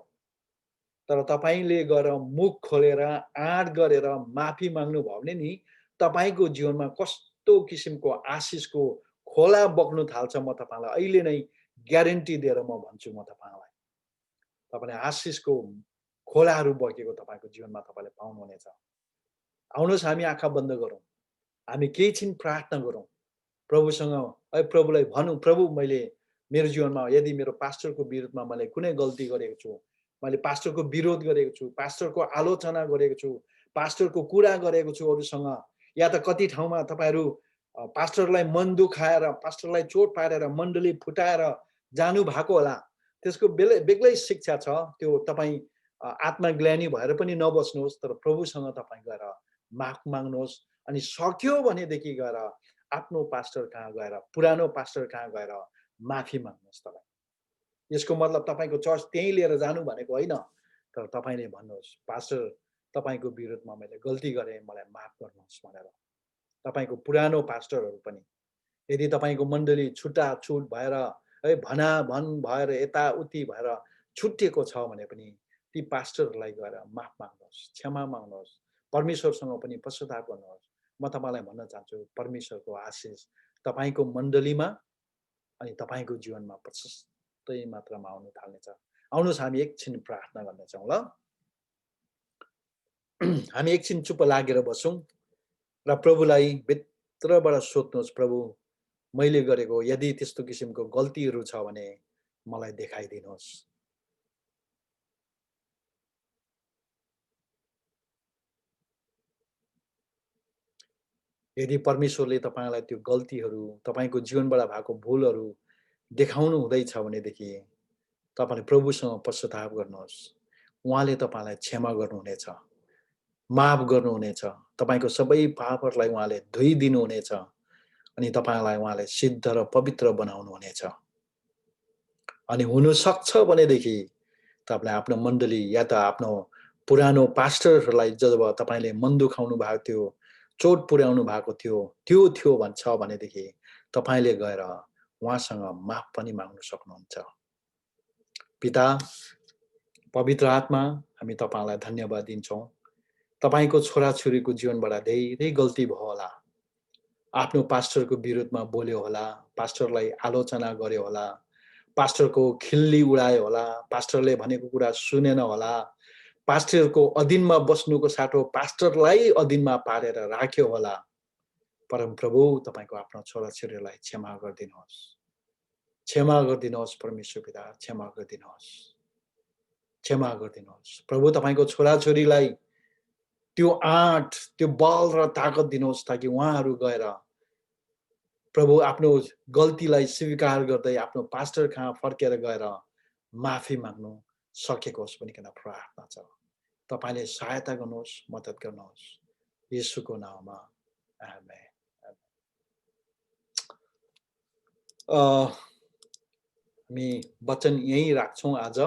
तर तपाईले गएर मुख खोलेर आँट गरेर माफी माग्नु भयो भने नि तपाईको जीवनमा कस्तो किसिमको आशिषको खोला बग्नु थाल्छ म तपाईलाई अहिले नै ग्यारेन्टी दिएर म भन्छु म तपाईलाई तपाईले आशिषको खोलाहरू बगेको तपाईको जीवनमा तपाईले पाउनुहुनेछ आउनुहोस् हामी आँखा बन्द गरौँ हामी केही छिन प्रार्थना गरौँ प्रभुसँग है प्रभुलाई भनौँ प्रभु मैले मेरो जीवनमा यदि मेरो पास्टरको विरुद्धमा मैले कुनै गल्ती गरेको छु मैले पास्टरको विरोध गरेको छु पास्टरको आलोचना गरेको छु पास्टरको कुरा गरेको छु अरूसँग या त कति ठाउँमा तपाईहरु पास्टरलाई मन दुखाएर पास्टरलाई चोट पारेर मण्डली फुटाएर जानु भएको होला त्यसको बेग्लै शिक्षा छ त्यो तपाई आत्मज्ञानी भएर पनि नबस्नुहोस् तर प्रभुसँग तपाई गएर माफ माग्नुहोस् अनि सक्यो भनेदेखि गएर आफ्नो पास्टर कहाँ गएर पुरानो पास्टर कहाँ गएर माफी माग्नुहोस् तपाईं यसको मतलब तपाईको चर्च त्यही लिएर जानु भनेको हैन तर तपाईले भन्नुहोस् पास्टर तपाईको विरुद्धमा मैले गल्ती गरे मलाई माफ गर्नुहोस् भनेर तपाईको पुरानो पास्टरहरु पनि यदि तपाईको मण्डली छुटा छुट भएर है भना भन भएर यता उति भएर छुट्टिएको छ भने पनि ती पास्टरहरुलाई गएर माफ माग्नुहोस् क्षमा माग्नुहोस् परमेश्वरसँग पनि पश्चाताप गर्नुहोस् म तपाईलाई भन्न चाहन्छु परमेश्वरको आशीष तपाईको मण्डलीमा अनि तपाईको जीवनमा प्रशस्तै मात्रामा आउन थाल्नेछ आउनुहोस् हामी एकछिन प्रार्थना गर्नेछौं ल हामी एकछिन चुप लागेर बसौं र प्रभुलाई भित्रबाट सोध्नुहोस् प्रभु मैले गरेको यदि त्यस्तो किसिमको गल्तीहरू छ भने मलाई देखाइदिनुहोस् यदि परमेश्वरले तपाईलाई त्यो गल्तीहरू तपाईको जीवनबाट भएको भुलहरू देखाउनु हुँदैछ भनेदेखि तपाईले प्रभुसँग पश्चाताप गर्नुहोस् उहाँले तपाईलाई क्षमा गर्नुहुनेछ माफ गर्नुहुनेछ तपाईको सबै पापहरूलाई उहाँले धोइदिनु हुनेछ अनि तपाईलाई उहाँले सिद्ध र पवित्र बनाउनु हुनेछ अनि हुन सक्छ भनेदेखि तपाईले आफ्नो मण्डली या त आफ्नो पुरानो पास्टरहरूलाई जब तपाईले मन दुखाउनु भएको थियो चोट पुर्याउनु भएको थियो त्यो थियो भन्छ भनेदेखि तपाईले गएर उहाँसँग माफ पनि माग्न सक्नुहुन्छ पिता पवित्र आत्मा हामी तपाईलाई धन्यवाद दिन्छौं तपाईको छोराछोरीको जीवनबाट धेरै गल्ती भयो होला आफ्नो पास्टरको विरुद्धमा बोल्यो होला पास्टरलाई आलोचना गर्यो होला पास्टरको खिल्ली उडायो होला पास्टरले भनेको कुरा सुनेन होला पास्टरको अधीनमा बस्नुको साटो पास्टरलाई अधीनमा पारेर राख्यो होला परम प्रभु तपाईको आफ्नो छोराछोरीलाई क्षमा गरिदिनुहोस् परमेश्वर पिता क्षमा गरिदिनुहोस् प्रभु तपाईको छोराछोरीलाई त्यो आँट त्यो बल र ताकत दिनुहोस् ताकि उहाँहरू गएर प्रभु आफ्नो गल्तीलाई स्वीकार गर्दै आफ्नो पास्टर कहाँ फर्केर गएर माफी माग्नु सकेको होस् भनिकन प्रार्थना छ तपाईले सहायता गर्नुहोस् मद्दत गर्नुहोस् येशूको नाममा आमेन हामी वचन यही राख्छौं आज